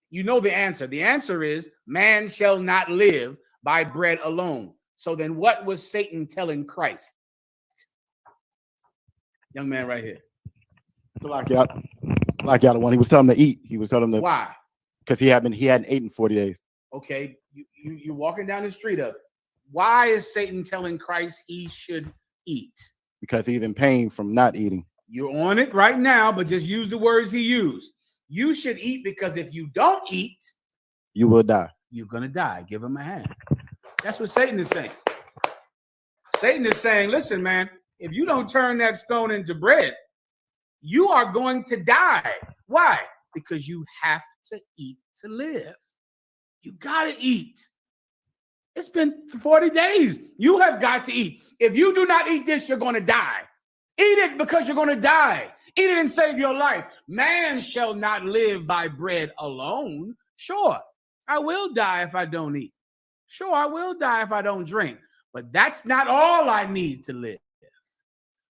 You know the answer. The answer is man shall not live by bread alone. So then what was Satan telling Christ? Young man right here. To lock out the one. He was telling him to eat. He was telling him to. Why? Because he hadn't eaten in 40 days. Okay, you're walking down the street of it. Why is Satan telling Christ he should eat? Because he's in pain from not eating. You're on it right now, but just use the words he used. You should eat because if you don't eat, you will die. You're going to die. Give him a hand. That's what Satan is saying. Satan is saying, listen, man, if you don't turn that stone into bread, you are going to die. Why? Because you have to eat to live. You got to eat. It's been 40 days. You have got to eat. If you do not eat this, you're going to die. Eat it because you're going to die. Eat it and save your life. Man shall not live by bread alone. Sure, I will die if I don't eat. Sure, I will die if I don't drink. But that's not all I need to live.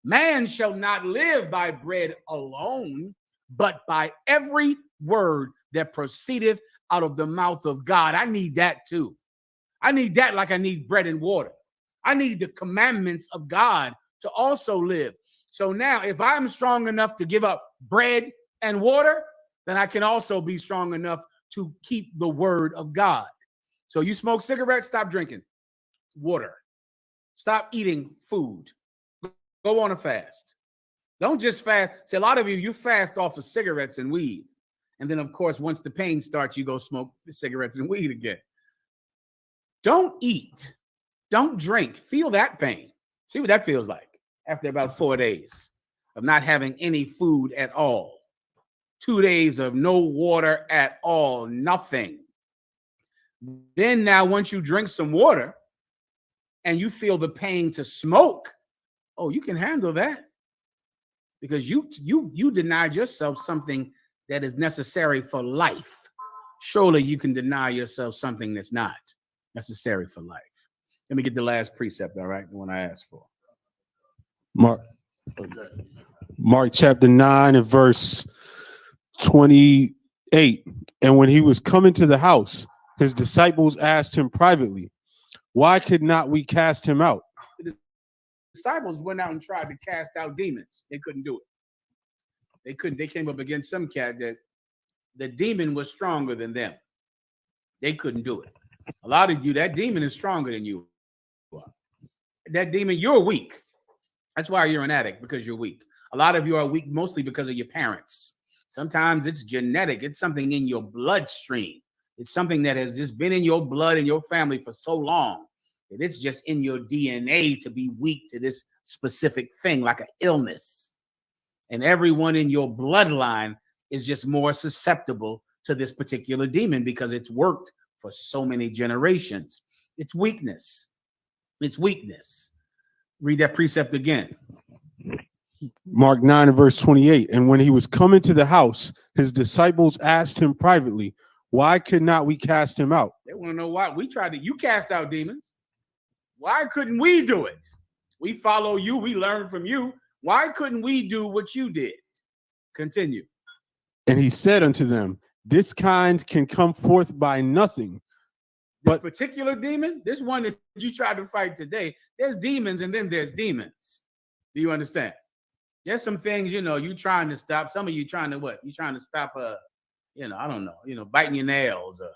Man shall not live by bread alone, but by every word that proceedeth out of the mouth of God. I need that too. I need that like I need bread and water. I need the commandments of God to also live. So now if I'm strong enough to give up bread and water, then I can also be strong enough to keep the word of God. So you smoke cigarettes, stop drinking water. Stop eating food. Go on a fast. Don't just fast. See, a lot of you fast off of cigarettes and weed. And then, of course, once the pain starts, you go smoke cigarettes and weed again. Don't eat. Don't drink. Feel that pain. See what that feels like after about 4 days of not having any food at all. 2 days of no water at all, nothing. Then now, once you drink some water and you feel the pain to smoke, oh, you can handle that because you denied yourself something that is necessary for life. Surely you can deny yourself something that's not necessary for life. Let me get the last precept, all right, the one I asked for. Mark chapter 9 and verse 28. And when he was coming to the house, his disciples asked him privately, why could not we cast him out? The disciples went out and tried to cast out demons. They couldn't do it. They couldn't. They came up against some cat that the demon was stronger than them. They couldn't do it. A lot of you, that demon is stronger than you are. That demon, you're weak. That's why you're an addict, because you're weak. A lot of you are weak mostly because of your parents. Sometimes it's genetic. It's something in your bloodstream. It's something that has just been in your blood and your family for so long that it's just in your DNA to be weak to this specific thing, like an illness. And everyone in your bloodline is just more susceptible to this particular demon because it's worked for so many generations. It's weakness. It's weakness. Read that precept again. Mark 9 and verse 28. And when he was coming to the house, his disciples asked him privately, why could not we cast him out? They want to know why. We tried to, you cast out demons. Why couldn't we do it? We follow you. We learn from you. Why couldn't we do what you did? Continue. And he said unto them, this kind can come forth by nothing. This particular demon, this one that you tried to fight today, there's demons and then there's demons. Do you understand? There's some things, you trying to stop. Some of you trying to what? You trying to stop I don't know, biting your nails or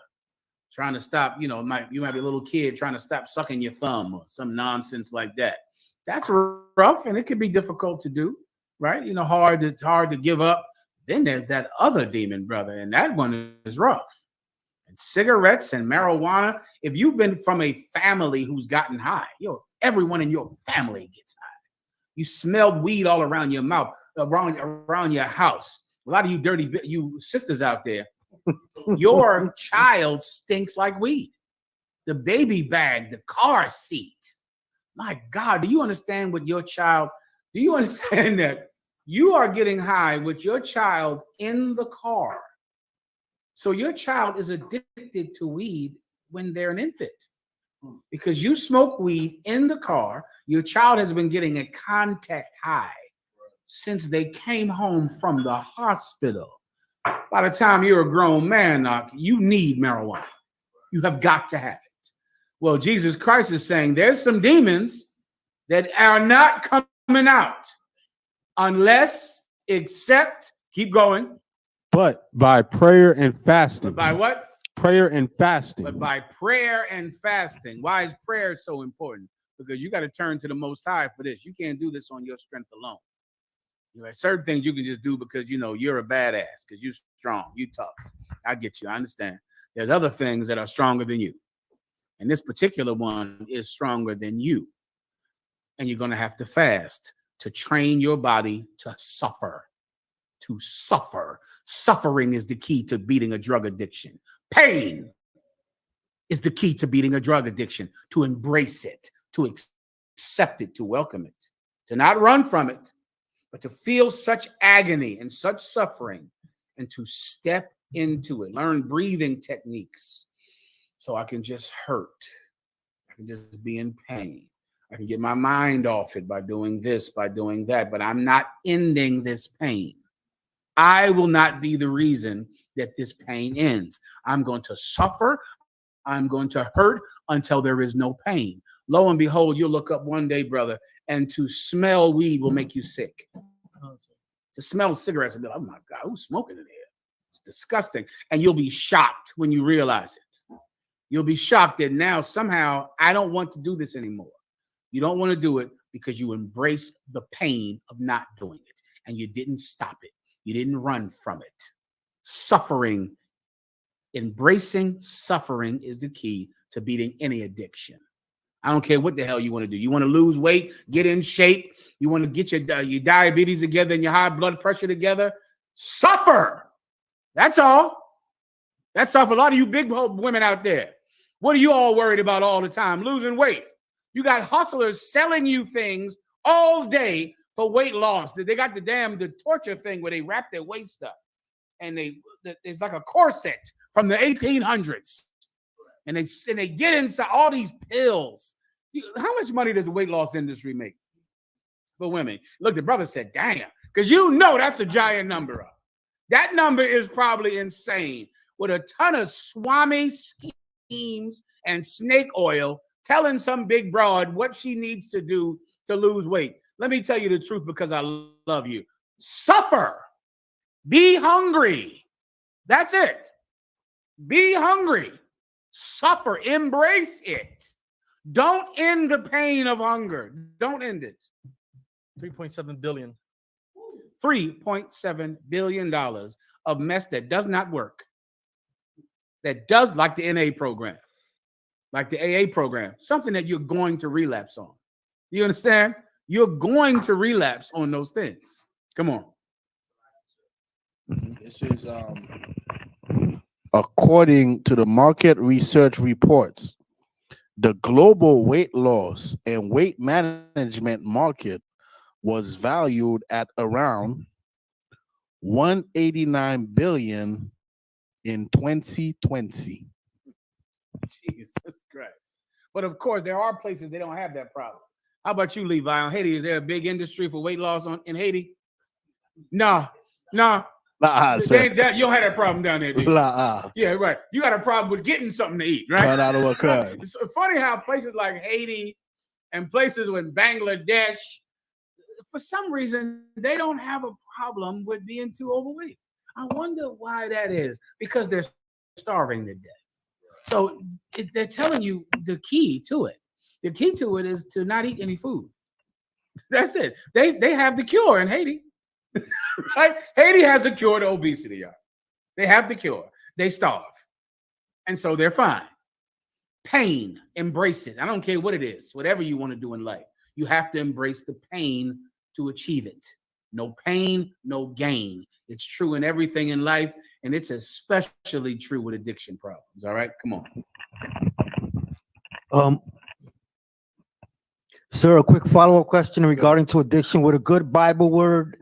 trying to stop, you might be a little kid trying to stop sucking your thumb or some nonsense like that. That's rough and it can be difficult to do, right? Hard to give up. Then there's that other demon, brother, and that one is rough. And cigarettes and marijuana. If you've been from a family who's gotten high, everyone in your family gets high. You smelled weed all around your mouth, around your house. A lot of you sisters out there, your child stinks like weed. The baby bag, the car seat. My God, do you understand what your child, do you understand that you are getting high with your child in the car? So your child is addicted to weed when they're an infant. Because you smoke weed in the car, your child has been getting a contact high since they came home from the hospital. By the time you're a grown man, you need marijuana. You have got to have it. Well, Jesus Christ is saying there's some demons that are not coming out unless, except, keep going. But by prayer and fasting. But by what? Prayer and fasting. But by prayer and fasting. Why is prayer so important? Because you got to turn to the Most High for this. You can't do this on your strength alone. Certain things you can just do because you're a badass, because you're strong, you're tough. I get you. I understand. There's other things that are stronger than you. And this particular one is stronger than you. And you're going to have to fast to train your body to suffer. To suffer. Suffering is the key to beating a drug addiction. Pain is the key to beating a drug addiction. To embrace it, to accept it, to welcome it, to not run from it, but to feel such agony and such suffering and to step into it. Learn breathing techniques so I can just hurt. I can just be in pain. I can get my mind off it by doing this, by doing that, but I'm not ending this pain. I will not be the reason that this pain ends. I'm going to suffer. I'm going to hurt until there is no pain. Lo and behold, you'll look up one day, brother, and to smell weed will make you sick. To smell cigarettes and be like, oh my God, who's smoking in here? It's disgusting. And you'll be shocked when you realize it. You'll be shocked that now somehow I don't want to do this anymore. You don't want to do it because you embraced the pain of not doing it and you didn't stop it. You didn't run from it. Suffering, embracing suffering is the key to beating any addiction. I don't care what the hell you want to do. You want to lose weight, get in shape. You want to get your diabetes together and your high blood pressure together. Suffer. That's all. That's all for a lot of you big women out there. What are you all worried about all the time? Losing weight. You got hustlers selling you things all day for weight loss. They got the torture thing where they wrap their waist up and it's like a corset from the 1800s. And they get into all these pills. How much money does the weight loss industry make for women? Look, the brother said, damn, because that's a giant number. That number is probably insane. With a ton of swami schemes and snake oil telling some big broad what she needs to do to lose weight. Let me tell you the truth because I love you. Suffer. Be hungry. That's it. Be hungry. Suffer. Embrace it. Don't end the pain of hunger. Don't end it. 3.7 billion. $3.7 billion of mess that does not work. That does, like the NA program. like the AA program, something that you're going to relapse on. You understand? You're going to relapse on those things. Come on. This is according to the market research reports, the global weight loss and weight management market was valued at around 189 billion in 2020. Jesus Christ. But of course, there are places they don't have that problem. How about you, Levi? On Haiti, is there a big industry for weight loss in Haiti? No. Sir. You don't have that problem down there, do you? Yeah, right. You got a problem with getting something to eat, right? Turn out of what kind. It's funny how places like Haiti and places in Bangladesh, for some reason, they don't have a problem with being too overweight. I wonder why that is. Because they're starving to death. So they're telling you the key to it. The key to it is to not eat any food. That's it. They have the cure in Haiti. Right? Haiti has the cure to obesity, y'all. They have the cure. They starve. And so they're fine. Pain, embrace it. I don't care what it is, whatever you want to do in life. You have to embrace the pain to achieve it. No pain, no gain. It's true in everything in life, and it's especially true with addiction problems. All right, come on. Sir, a quick follow-up question regarding to addiction. Would a good Bible word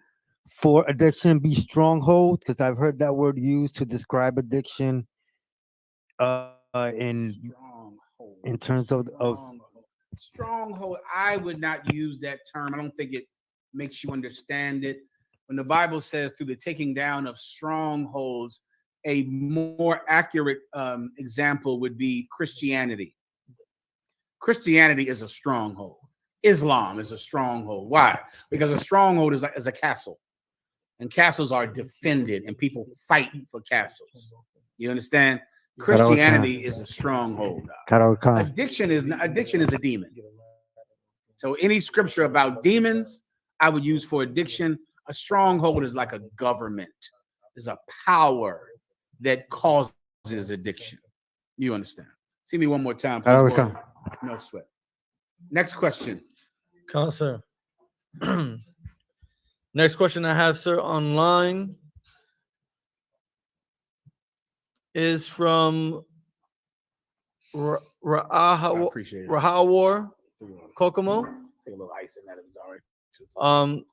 for addiction be stronghold? Because I've heard that word used to describe addiction in terms of stronghold. I would not use that term. I don't think it makes you understand it. When the Bible says through the taking down of strongholds, a more accurate example would be Christianity. Christianity is a stronghold. Islam is a stronghold. Why? Because a stronghold is a castle, and castles are defended, and people fight for castles. You understand? Christianity is a stronghold. Addiction is a demon. So any scripture about demons, I would use for addiction. A stronghold is like a government. There's a power that causes addiction. You understand? See me one more time, please. No sweat. Next question. Sir. Next question I have, sir, online is from Rahawar Kokomo. Take a little ice in that. It was all right.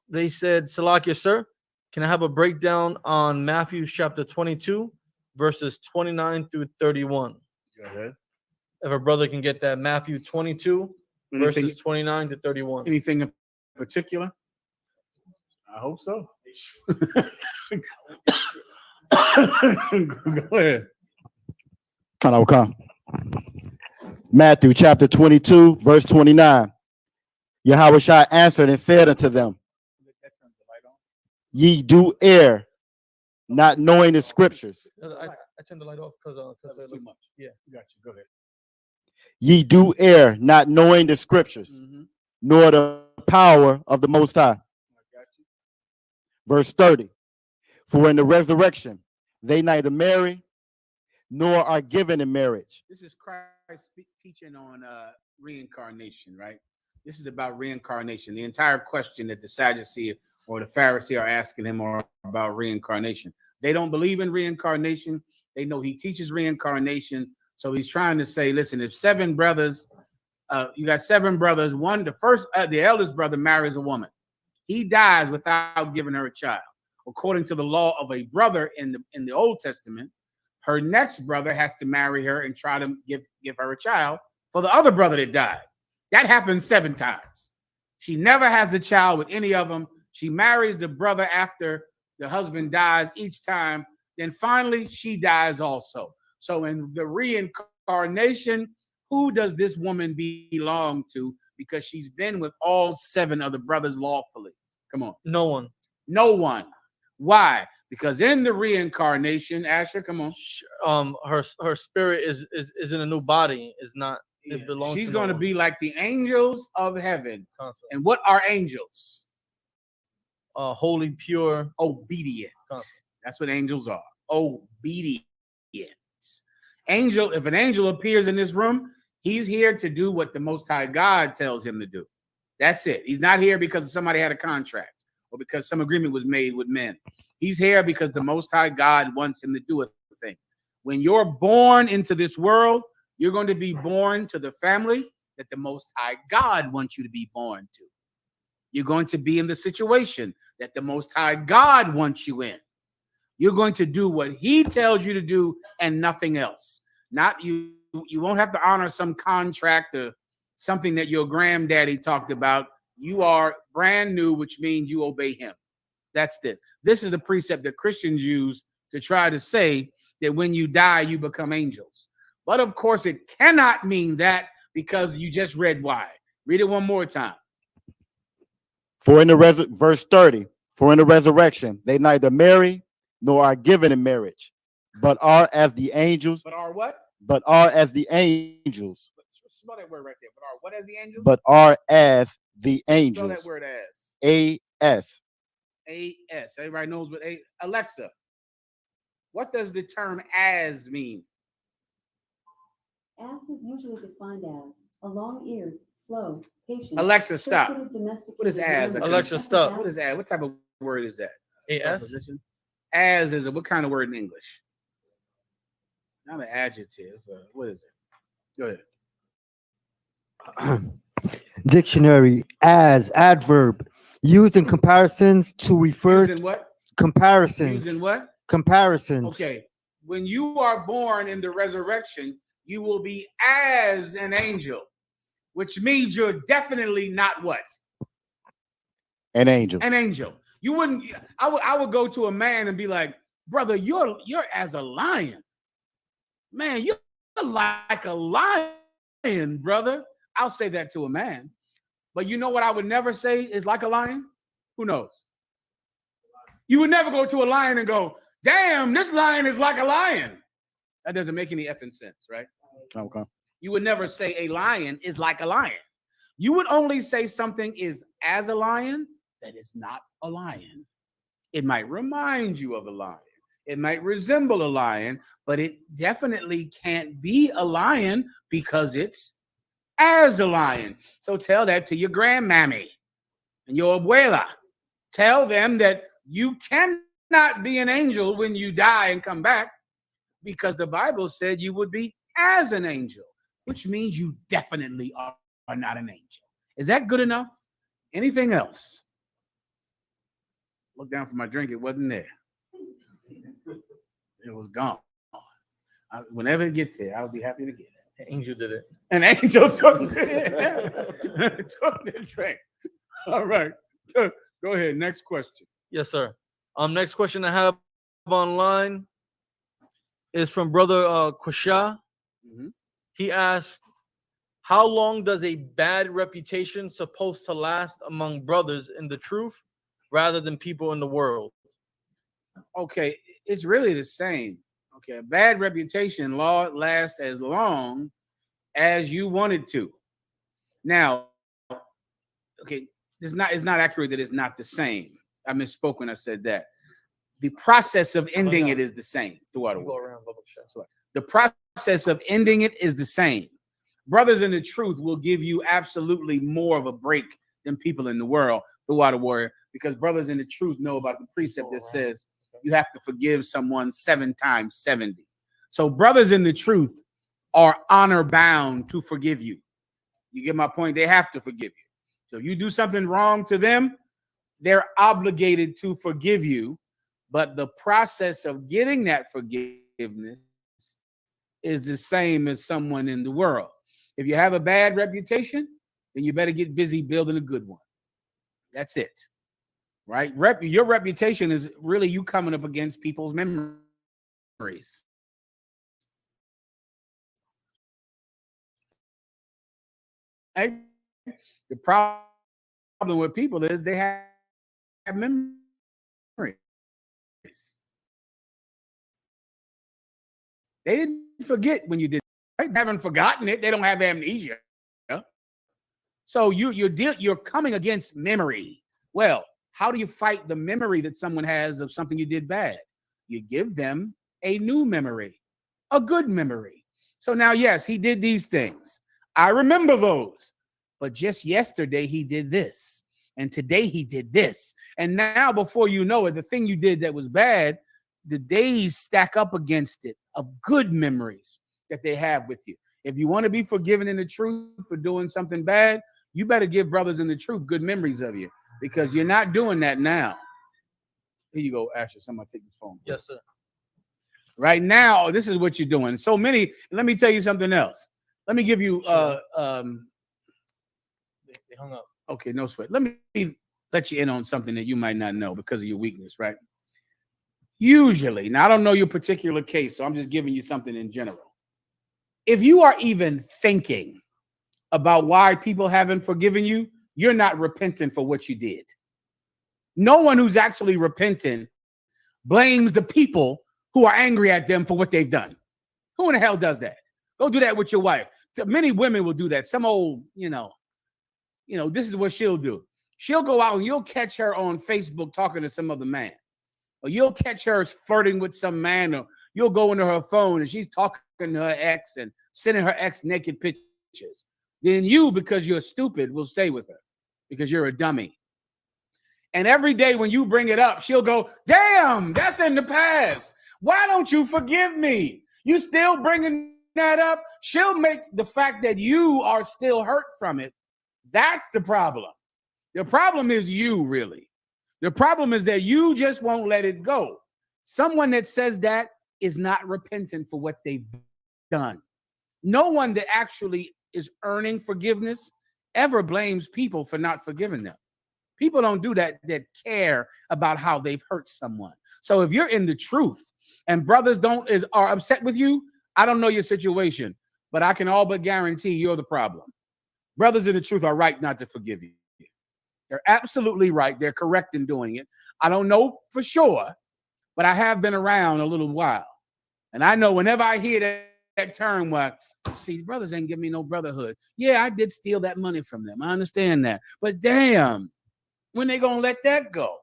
They said, Salakia, sir, can I have a breakdown on Matthew chapter 22, verses 29 through 31? Go ahead. If a brother can get that, Matthew 22, verses 29 to 31. Anything in particular? I hope so. Go ahead. Matthew chapter 22, verse 29. Yahushua answered and said unto them, ye do err, not knowing the scriptures. I turned the light off because too much. Yeah, got you. Go ahead. Ye do err, not knowing the scriptures, nor the power of the Most High. Verse 30. For in the resurrection, they neither marry nor are given in marriage. This is Christ teaching on reincarnation, right? This is about reincarnation. The entire question that the Sadducee or the Pharisee are asking him are about reincarnation. They don't believe in reincarnation. They know he teaches reincarnation. So he's trying to say, listen, if seven brothers, you got seven brothers, the eldest brother marries a woman. He dies without giving her a child. According to the law of a brother in the Old Testament, her next brother has to marry her and try to give her a child for the other brother that died. That happens 7 times. She never has a child with any of them. She marries the brother after the husband dies each time. Then finally, she dies also. So in the reincarnation, who does this woman belong to? Because she's been with all 7 of the brothers lawfully. Come on. No one. No one. Why? Because in the reincarnation, Asher, come on. Her spirit is in a new body. Is not. It belongs. She's to going to be like the angels of heaven. And what are angels? Holy, pure, obedient. That's what angels are. Obedient. Angel. If an angel appears in this room, He's here to do what the Most High God tells him to do. That's it. He's not here because somebody had a contract or because some agreement was made with men. He's here because the Most High God wants him to do a thing. When you're born into this world, you're going to be born to the family that the Most High God wants you to be born to. You're going to be in the situation that the Most High God wants you in. You're going to do what he tells you to do and nothing else. Not you. You won't have to honor some contract or something that your granddaddy talked about. You are brand new, which means you obey him. That's this. This is the precept that Christians use to try to say that when you die, you become angels. But of course, it cannot mean that because you just read why. Read it one more time. For in the verse 30, for in the resurrection, they neither marry nor are given in marriage, but are as the angels. But are what? But are as the angels. Spell that word right there. But are what as the angels? But are as the angels. Spell that word as. A-S. A-S. Everybody knows what A. Alexa, what does the term as mean? As is usually defined as a long-eared, slow, patient. Alexa, stop. What is as? Alexa, stop. What is as? What type of word is that? A-S? As is what kind of word in English? Not an adjective. What is it? Go ahead. Dictionary, as, adverb, used in comparisons to refer. Used in what? Comparisons. Used in what? Comparisons. Okay. When you are born in the resurrection, you will be as an angel, which means you're definitely not what? An angel. An angel. You wouldn't. I would go to a man and be like, brother, you're as a lion. Man, you're like a lion, brother. I'll say that to a man. But you know what I would never say is like a lion? Who knows? You would never go to a lion and go, damn, this lion is like a lion. That doesn't make any effing sense, right? Okay. You would never say a lion is like a lion. You would only say something is as a lion that is not a lion. It might remind you of a lion. It might resemble a lion, but it definitely can't be a lion because it's as a lion. So tell that to your grandmammy and your abuela. Tell them that you cannot be an angel when you die and come back because the Bible said you would be as an angel, which means you definitely are not an angel. Is that good enough? Anything else? Look down for my drink. It wasn't there. It was gone. Whenever it gets here, I'll be happy to get it. An angel did it. An angel took it. Took the drink. All right. Go ahead. Next question. Yes, sir. Next question I have online is from Brother Kusha. Mm-hmm. He asked, how long does a bad reputation supposed to last among brothers in the truth rather than people in the world? Okay, it's really the same. Okay, a bad reputation lasts as long as you want it to. Now, okay, it's not accurate that it's not the same. I misspoke when I said that. The process of ending it is the same throughout the world. The process of ending it is the same. Brothers in the truth will give you absolutely more of a break than people in the world throughout a warrior, because brothers in the truth know about the precept that says you have to forgive someone 7 times 70. So brothers in the truth are honor bound to forgive you. You get my point? They have to forgive you. So you do something wrong to them, they're obligated to forgive you. But the process of getting that forgiveness is the same as someone in the world. If you have a bad reputation, then you better get busy building a good one. That's it. Right? Your reputation is really you coming up against people's memories. Right? The problem with people is they have memories. They didn't forget when you did. Right? They haven't forgotten it. They don't have amnesia. So you're coming against memory. Well, how do you fight the memory that someone has of something you did bad? You give them a new memory, a good memory. So now, yes, he did these things. I remember those. But just yesterday he did this. And today he did this. And now before you know it, the thing you did that was bad, the days stack up against it of good memories that they have with you. If you want to be forgiven in the truth for doing something bad, you better give brothers in the truth good memories of you, because you're not doing that now. Here you go, Asher. Somebody take this phone. Yes, sir. Right now, this is what you're doing. So many. Let me tell you something else. Let me give you. They hung up. Okay, no sweat. Let me let you in on something that you might not know because of your weakness, right? Usually, now I don't know your particular case, so I'm just giving you something in general. If you are even thinking about why people haven't forgiven you, you're not repentant for what you did. No one who's actually repentant blames the people who are angry at them for what they've done. Who in the hell does that? Go do that with your wife. Many women will do that. Some old, this is what she'll do. She'll go out and you'll catch her on Facebook talking to some other man. Or you'll catch her flirting with some man, or you'll go into her phone and she's talking to her ex and sending her ex naked pictures. Then you, because you're stupid, will stay with her because you're a dummy. And every day when you bring it up, she'll go, damn, that's in the past. Why don't you forgive me? You still bringing that up? She'll make the fact that you are still hurt from it. That's the problem. The problem is you, really. The problem is that you just won't let it go. Someone that says that is not repentant for what they've done. No one that actually is earning forgiveness ever blames people for not forgiving them. People don't do that care about how they've hurt someone. So if you're in the truth and brothers are upset with you, I don't know your situation, but I can all but guarantee you're the problem. Brothers in the truth are right not to forgive you. They're absolutely right. They're correct in doing it. I don't know for sure, but I have been around a little while. And I know whenever I hear that term where, see, brothers ain't give me no brotherhood. Yeah, I did steal that money from them. I understand that. But damn, when they gonna let that go?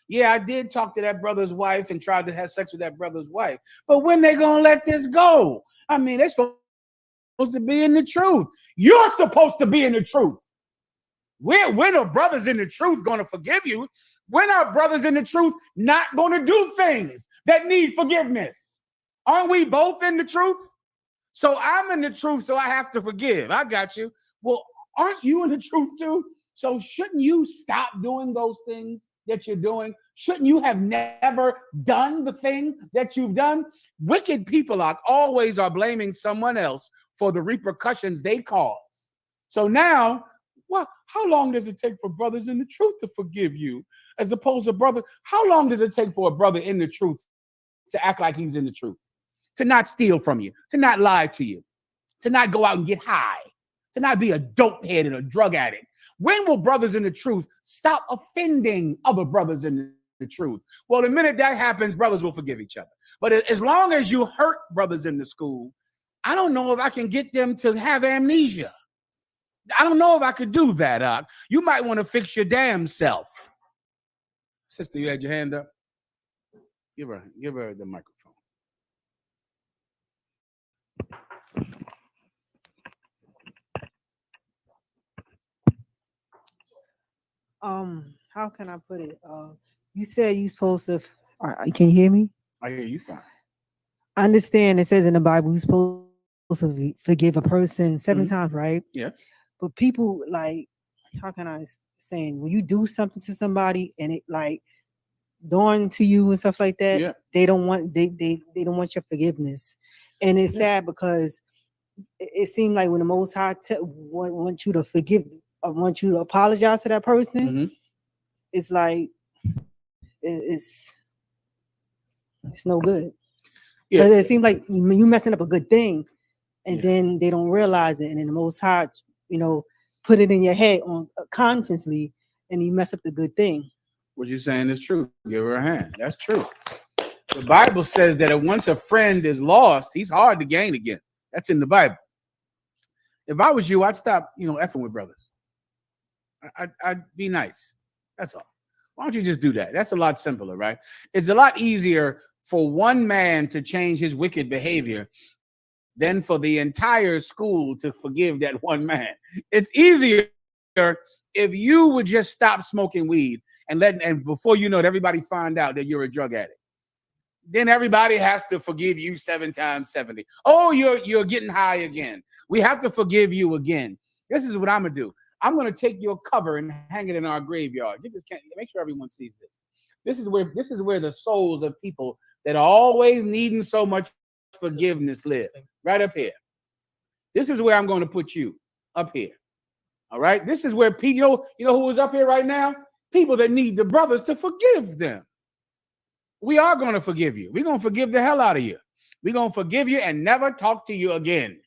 Yeah, I did talk to that brother's wife and tried to have sex with that brother's wife. But when they gonna let this go? I mean, they're supposed to be in the truth. You're supposed to be in the truth. When are brothers in the truth going to forgive you? When are brothers in the truth not going to do things that need forgiveness? Aren't we both in the truth? So I'm in the truth, so I have to forgive. I got you. Well, aren't you in the truth too? So shouldn't you stop doing those things that you're doing? Shouldn't you have never done the thing that you've done? Wicked people always are blaming someone else for the repercussions they cause. So now, well, how long does it take for brothers in the truth to forgive you? As opposed to brother, how long does it take for a brother in the truth to act like he's in the truth? To not steal from you, to not lie to you, to not go out and get high, to not be a dope head and a drug addict. When will brothers in the truth stop offending other brothers in the truth? Well, the minute that happens, brothers will forgive each other. But as long as you hurt brothers in the school, I don't know if I can get them to have amnesia. I don't know if I could do that. You might want to fix your damn self. Sister, you had your hand up? Give her the microphone. How can I put it? You said you supposed to. Can you hear me? I hear you fine. I understand it says in the Bible you're supposed to forgive a person 7 times, right? Yeah. But people how can I say, when you do something to somebody and it dawn to you and stuff like that, they don't want they don't want your forgiveness, and it's sad because it seemed like when the Most High want you to forgive, want you to apologize to that person, it's like it's no good. Yeah, it seems like you messing up a good thing, and then they don't realize it, and then the Most High, put it in your head on consciously, and you mess up the good thing. What you're saying is true. Give her a hand. That's true. The Bible says that once a friend is lost, he's hard to gain again. That's in the Bible. If I was you, I'd stop, effing with brothers. I'd be nice. That's all. Why don't you just do that? That's a lot simpler, right? It's a lot easier for one man to change his wicked behavior than for the entire school to forgive that one man. It's easier if you would just stop smoking weed and before you know it, everybody find out that you're a drug addict. Then everybody has to forgive you 7 times 70. Oh, you're getting high again. We have to forgive you again. This is what I'm gonna do. I'm gonna take your cover and hang it in our graveyard. Get this, make sure everyone sees this. This is where the souls of people that are always needing so much forgiveness live. Right up here. This is where I'm going to put you, up here. All right. This is where people, you know who is up here right now? People that need the brothers to forgive them. We are going to forgive you. We're going to forgive the hell out of you. We're going to forgive you and never talk to you again.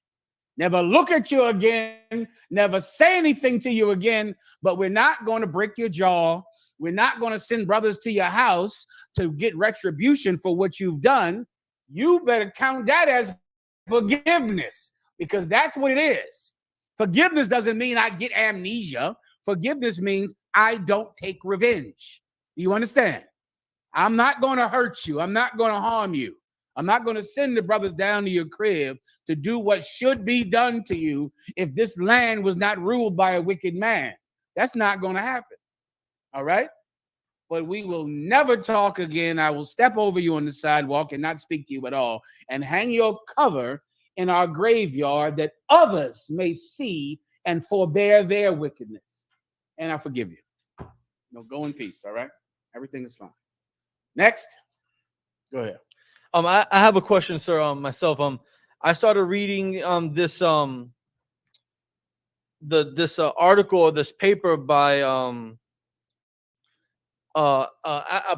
Never look at you again. Never say anything to you again. But we're not going to break your jaw. We're not going to send brothers to your house to get retribution for what you've done. You better count that as forgiveness, because that's what it is. Forgiveness doesn't mean I get amnesia. Forgiveness means I don't take revenge. You understand? I'm not going to hurt you. I'm not going to harm you. I'm not going to send the brothers down to your crib to do what should be done to you if this land was not ruled by a wicked man. That's not going to happen. All right? But we will never talk again. I will step over you on the sidewalk and not speak to you at all and hang your cover in our graveyard that others may see and forbear their wickedness. And I forgive you. No, go in peace, all right? Everything is fine. Next. Go ahead. I have a question, sir, myself. I started reading this article or this paper by a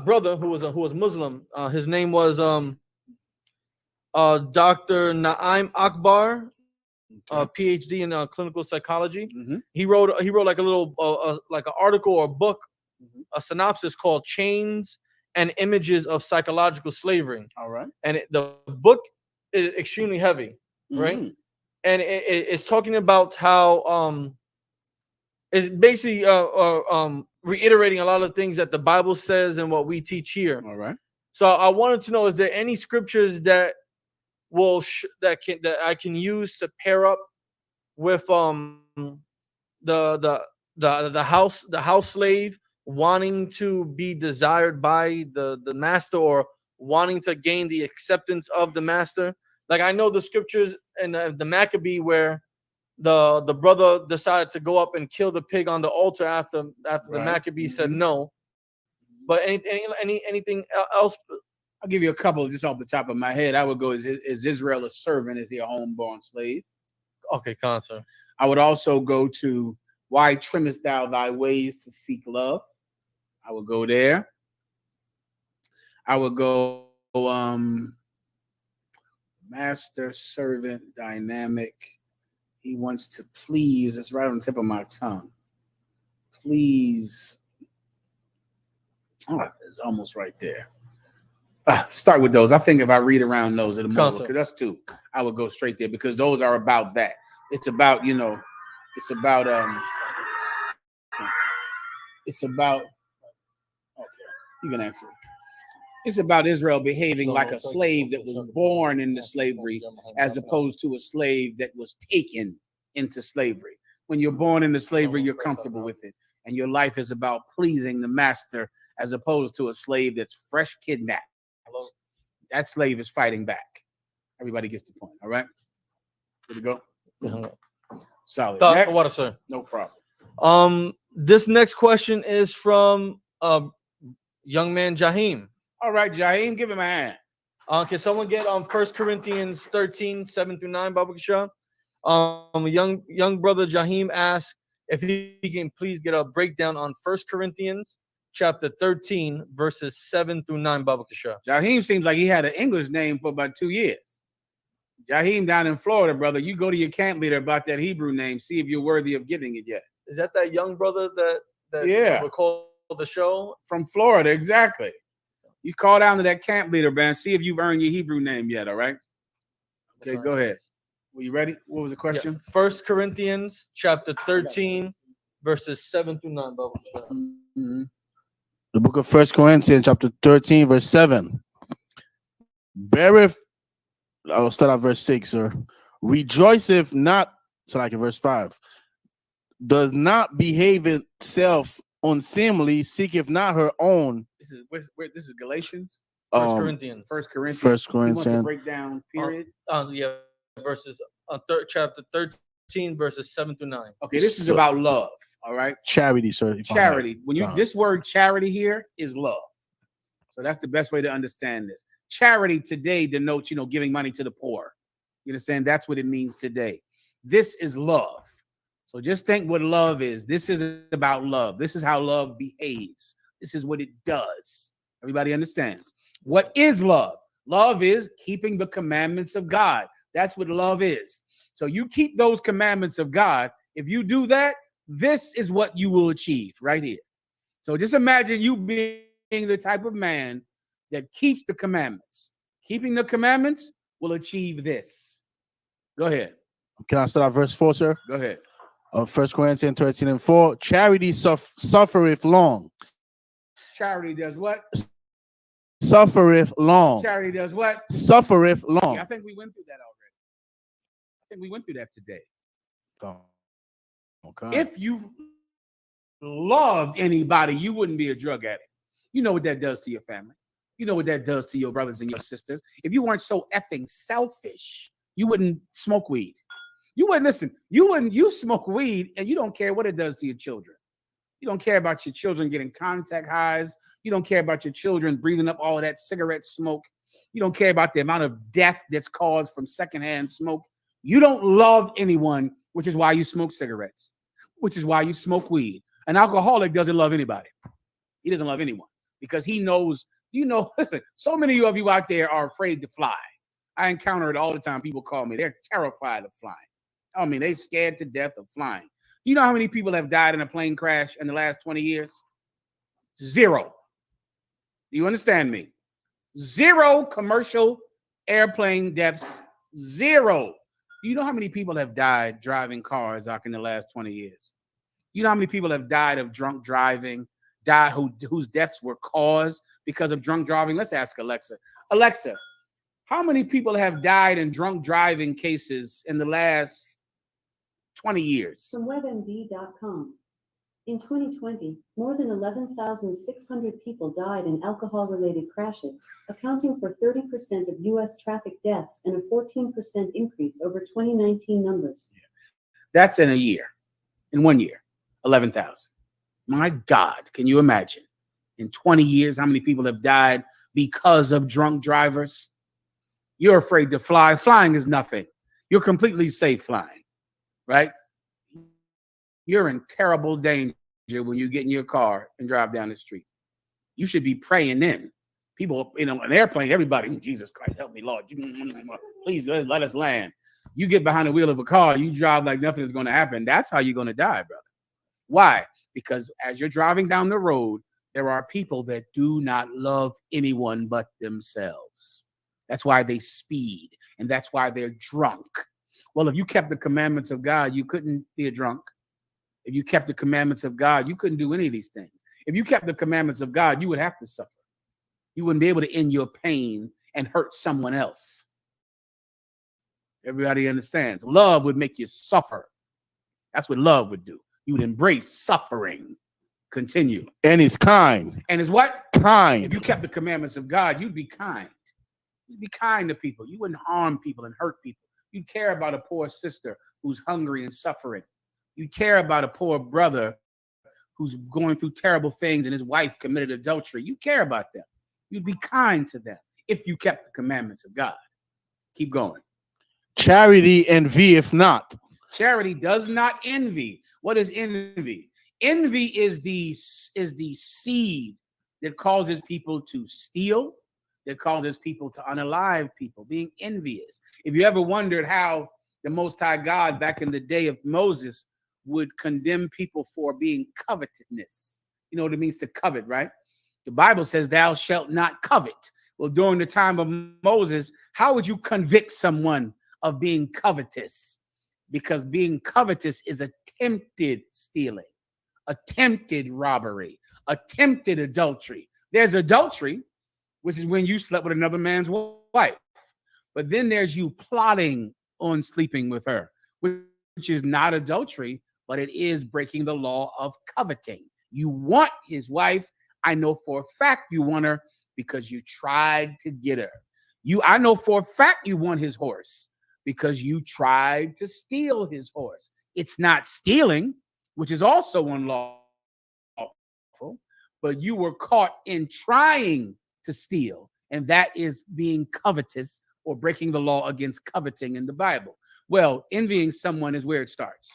brother who was Muslim. His name was Dr. Naim Akbar, PhD in clinical psychology. Mm-hmm. He wrote like a little like an article or a book, a synopsis called "Chains and Images of Psychological Slavery." All right. And the book is extremely heavy, right? Mm-hmm. And it's talking about how it's basically reiterating a lot of things that the Bible says and what we teach here. All right. So I wanted to know: is there any scriptures that that I can use to pair up with the house slave wanting to be desired by the master, or wanting to gain the acceptance of the master? Like, I know the scriptures in the Maccabee where the brother decided to go up and kill the pig on the altar after the Maccabee said no. But anything else? I'll give you a couple just off the top of my head. I would go, is Israel a servant? Is he a homeborn slave? Okay, concert. I would also go to, why trimmest thou thy ways to seek love? I would go there. I would go master, servant, dynamic. He wants to please. It's right on the tip of my tongue. Please. Oh, it's almost right there. Start with those. I think if I read around those, it'll move, because that's two. I would go straight there because those are about that. It's about, it's about okay, you can answer it. It's about Israel behaving like a slave that was born into slavery, as opposed to a slave that was taken into slavery. When you're born into slavery, you're comfortable with it, and your life is about pleasing the master, as opposed to a slave that's fresh kidnapped. That slave is fighting back. Everybody gets the point. All right. Good to go. Solid. Next. What, sir? No problem. This next question is from young man Jaheem. All right, Jaheem, give him a hand. Can someone get 1 Corinthians 13, 7-9, Baba Kasha? Young brother Jaheem asks if he can please get a breakdown on 1 Corinthians chapter 13, verses 7-9, Baba Kasha. Jaheem seems like he had an English name for about 2 years. Jaheem down in Florida, brother. You go to your camp leader about that Hebrew name. See if you're worthy of giving it yet. Is that young brother that yeah, recalled the show? From Florida, exactly. You call down to that camp leader, man. See if you've earned your Hebrew name yet, all right? Okay, go ahead. Were you ready? What was the question? Yeah. 1 Corinthians chapter 13, verses 7-9, Baba Kasha. Mm-hmm. The book of 1 Corinthians chapter 13, verse 7. Beareth I'll start at verse 6, sir. Rejoiceth not, so like in verse 5, does not behave itself unseemly, seeketh not her own. This is this is Galatians. First Corinthians. First Corinthians. First He wants to Corinthians. break down. Period. Yeah, verses chapter 13, verses 7 through 9. Okay, this is about love. All right. Charity, sir. Charity. When you this word charity here is love. So that's the best way to understand this. Charity today denotes, giving money to the poor. You understand? That's what it means today. This is love. So just think what love is. This is about love. This is how love behaves. This is what it does. Everybody understands. What is love? Love is keeping the commandments of God. That's what love is. So you keep those commandments of God. If you do that, this is what you will achieve right here. So just imagine you being the type of man that keeps the commandments. Keeping the commandments will achieve this. Go ahead. Can I start at verse 4, sir? Go ahead. 1 Corinthians 13 and 4. Charity suffereth long. Charity does what? Suffereth long. Charity does what? Suffereth long. Yeah, I think we went through that already. I think we went through that today. Okay. If you loved anybody, you wouldn't be a drug addict. You know what that does to your family. You know what that does to your brothers and your sisters. If you weren't so effing selfish, you wouldn't smoke weed. You smoke weed and you don't care what it does to your children. You don't care about your children getting contact highs. You don't care about your children breathing up all of that cigarette smoke. You don't care about the amount of death that's caused from secondhand smoke. You don't love anyone, which is why you smoke cigarettes, which is why you smoke weed. An alcoholic doesn't love anybody. He doesn't love anyone because he knows, listen, so many of you out there are afraid to fly. I encounter it all the time. People call me. They're terrified of flying. I mean, they're scared to death of flying. You know how many people have died in a plane crash in the last 20 years? 0. Do you understand me? 0 commercial airplane deaths. 0. Do you know how many people have died driving cars in the last 20 years? You know how many people have died of drunk driving, whose deaths were caused because of drunk driving? Let's ask Alexa. Alexa, how many people have died in drunk driving cases in the last 20 years? From WebMD.com. In 2020, more than 11,600 people died in alcohol-related crashes, accounting for 30% of U.S. traffic deaths and a 14% increase over 2019 numbers. That's in a year. In 1 year, 11,000. My God, can you imagine? In 20 years, how many people have died because of drunk drivers? You're afraid to fly. Flying is nothing. You're completely safe flying, right? You're in terrible danger when you get in your car and drive down the street. You should be praying in. People, an airplane, everybody, Jesus Christ, help me, Lord. Please let us land. You get behind the wheel of a car, you drive like nothing is going to happen. That's how you're going to die, brother. Why? Because as you're driving down the road, there are people that do not love anyone but themselves. That's why they speed, and that's why they're drunk. Well, if you kept the commandments of God, you couldn't be a drunk. If you kept the commandments of God, you couldn't do any of these things. If you kept the commandments of God, you would have to suffer. You wouldn't be able to end your pain and hurt someone else. Everybody understands. Love would make you suffer. That's what love would do. You would embrace suffering. Continue. And it's kind. And it's what? Kind. If you kept the commandments of God, you'd be kind. You'd be kind to people. You wouldn't harm people and hurt people. You'd care about a poor sister who's hungry and suffering. You care about a poor brother who's going through terrible things and his wife committed adultery. You care about them. You'd be kind to them if you kept the commandments of God. Keep going. Charity envieth not. Charity does not envy. What is envy? Envy is the seed that causes people to steal, that causes people to unalive people, being envious. If you ever wondered how the Most High God back in the day of Moses would condemn people for being covetousness. You know what it means to covet, right? The Bible says, thou shalt not covet. Well, during the time of Moses, how would you convict someone of being covetous? Because being covetous is attempted stealing, attempted robbery, attempted adultery. There's adultery, which is when you slept with another man's wife. But then there's you plotting on sleeping with her, which is not adultery, but it is breaking the law of coveting. You want his wife. I know for a fact you want her because you tried to get her. I know for a fact you want his horse because you tried to steal his horse. It's not stealing, which is also unlawful, but you were caught in trying to steal, and that is being covetous or breaking the law against coveting in the Bible. Well, envying someone is where it starts.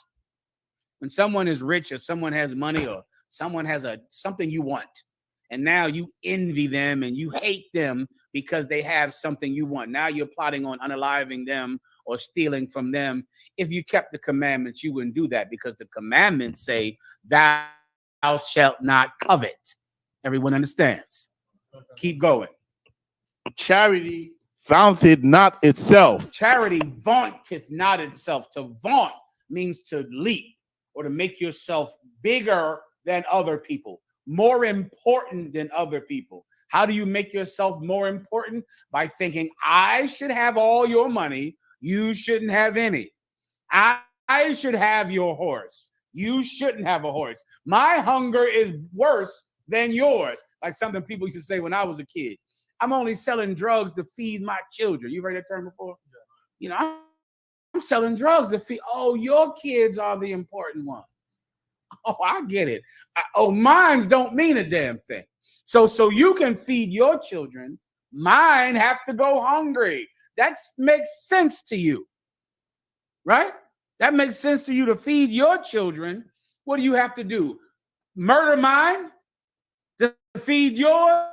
When someone is rich or someone has money or someone has something you want, and now you envy them and you hate them because they have something you want. Now you're plotting on unaliving them or stealing from them. If you kept the commandments, you wouldn't do that because the commandments say, thou shalt not covet. Everyone understands. Keep going. Charity vaunteth not itself. Charity vaunteth not itself. To vaunt means to leap or to make yourself bigger than other people, more important than other people. How do you make yourself more important? By thinking, I should have all your money. You shouldn't have any. I should have your horse. You shouldn't have a horse. My hunger is worse than yours. Like something people used to say when I was a kid. I'm only selling drugs to feed my children. You heard that term before? You know, I'm selling drugs to feed. Oh, your kids are the important ones. Oh, I get it. Mines don't mean a damn thing. So you can feed your children. Mine have to go hungry. That makes sense to you, right? That makes sense to you to feed your children. What do you have to do? Murder mine to feed yours?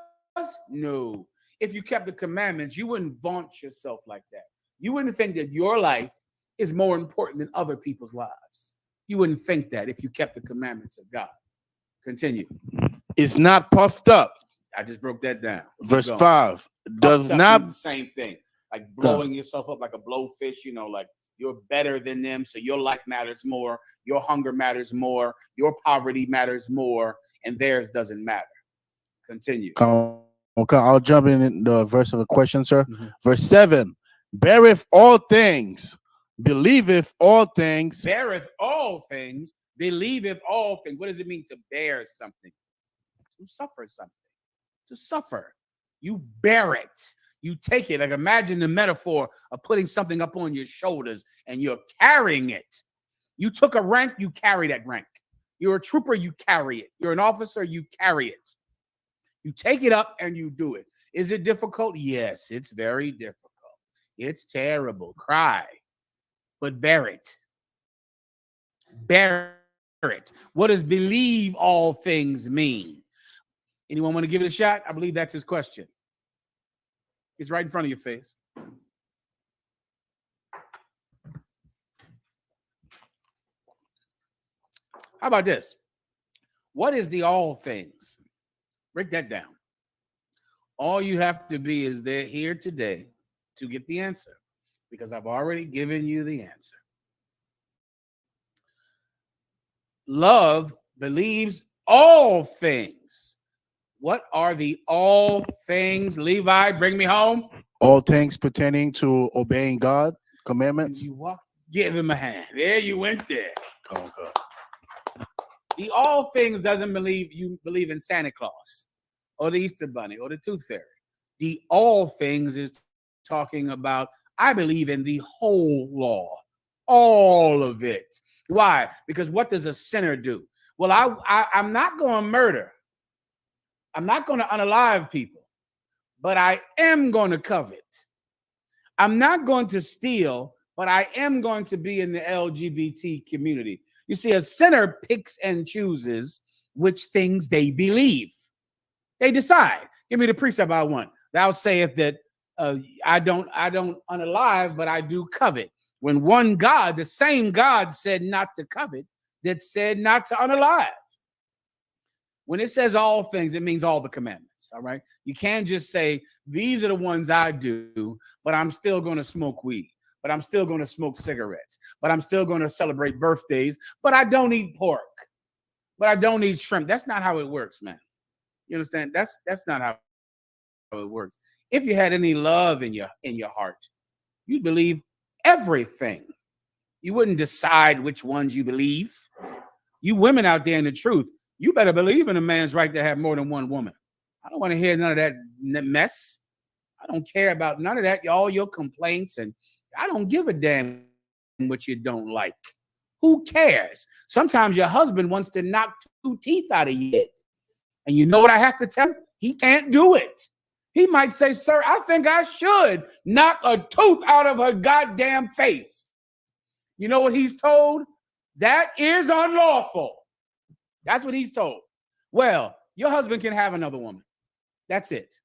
No. If you kept the commandments, you wouldn't vaunt yourself like that. You wouldn't think that your life is more important than other people's lives. You wouldn't think that if you kept the commandments of God. Continue. Is not puffed up. I just broke that down. Verse 5. Does not not the same thing. Like blowing yourself up like a blowfish, like you're better than them. So your life matters more. Your hunger matters more. Your poverty matters more. And theirs doesn't matter. Continue. Okay, I'll jump in the verse of a question, sir. Verse 7. Beareth all things, believeth all things. Beareth all things, believeth all things. What does it mean to bear something? To suffer something. To suffer. You bear it. You take it. Like imagine the metaphor of putting something up on your shoulders and you're carrying it. You took a rank, you carry that rank. You're a trooper, you carry it. You're an officer, you carry it. You take it up and you do it. Is it difficult? Yes, it's very difficult. It's terrible. Cry, but bear it. Bear it. What does believe all things mean? Anyone want to give it a shot? I believe that's his question. It's right in front of your face. How about this? What is the all things? Break that down. All you have to be is there here today to get the answer, because I've already given you the answer. Love believes all things. What are the all things? Levi, bring me home. All things pertaining to obeying God, commandments. You walk, give him a hand. There you went there. Oh, God. The all things doesn't believe you believe in Santa Claus or the Easter Bunny or the Tooth Fairy. The all things is talking about, I believe in the whole law, all of it. Why? Because what does a sinner do? Well, I'm not going to murder. I'm not going to unalive people, but I am going to covet. I'm not going to steal, but I am going to be in the LGBT community. You see, a sinner picks and chooses which things they believe. They decide. Give me the precept I want. Thou sayest that I don't unalive, but I do covet. When one God, the same God, said not to covet, that said not to unalive. When it says all things, it means all the commandments. All right. You can't just say these are the ones I do, but I'm still going to smoke weed. But I'm still going to smoke cigarettes, but I'm still going to celebrate birthdays, but I don't eat pork, but I don't eat shrimp. That's not how it works, man. You understand? That's not how it works. If you had any love in your heart, You'd believe everything. You wouldn't decide which ones you believe. You women out there in the truth, you better believe in a man's right to have more than one woman. I don't want to hear none of that mess. I don't care about none of that, all your complaints, and I don't give a damn what you don't like. Who cares? Sometimes your husband wants to knock 2 teeth out of your head. And you know what I have to tell him? He can't do it. He might say, sir, I think I should knock a tooth out of her goddamn face. You know what he's told? That is unlawful. That's what he's told. Well, your husband can have another woman. That's it.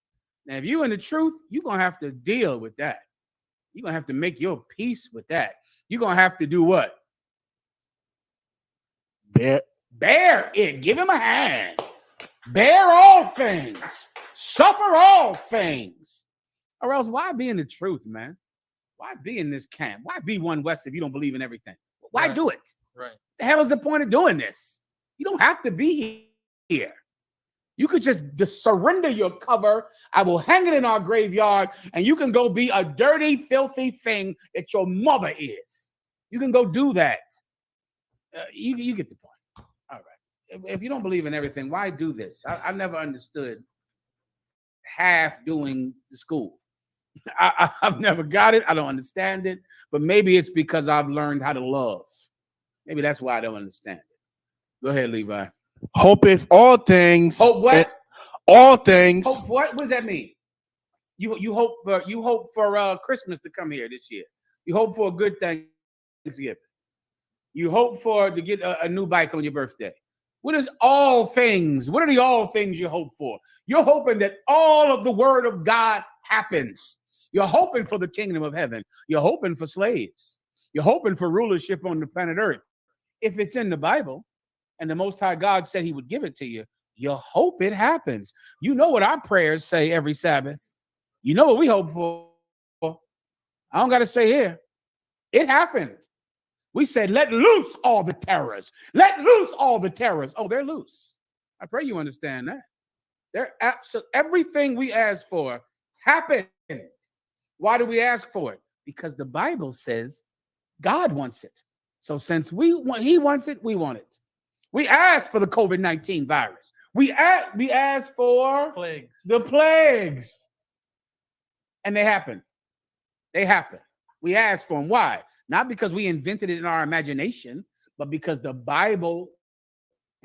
Now, if you're in the truth, you're going to have to deal with that. You're going to have to make your peace with that. You're going to have to do what? Bear it. Give him a hand. Bear all things. Suffer all things. Or else, why be in the truth, man? Why be in this camp? Why be One West if you don't believe in everything? Why do it? Right. The hell is the point of doing this? You don't have to be here. You could just surrender your cover. I will hang it in our graveyard, and you can go be a dirty, filthy thing that your mother is. You can go do that. You get the point. All right. If you don't believe in everything, why do this? I never understood half doing the school. I've never got it. I don't understand it. But maybe it's because I've learned how to love. Maybe that's why I don't understand it. Go ahead, Levi. Hopeth all things. Hope what? All things. Hope what? What does that mean? You hope for Christmas to come here this year. You hope for a good Thanksgiving. You hope to get a new bike on your birthday. What is all things? What are the all things you hope for? You're hoping that all of the word of God happens. You're hoping for the kingdom of heaven. You're hoping for slaves. You're hoping for rulership on the planet Earth. If it's in the Bible and the Most High God said he would give it to you, you hope it happens. You know what our prayers say every Sabbath. You know what we hope for. I don't got to say here. It happened. We said, let loose all the terrors. Let loose all the terrors. Oh, they're loose. I pray you understand that. They're everything we asked for happened. Why do we ask for it? Because the Bible says God wants it. So since he wants it, we want it. We asked for the COVID-19 virus. We asked for the plagues. And they happen. They happen. We asked for them. Why? Not because we invented it in our imagination, but because the Bible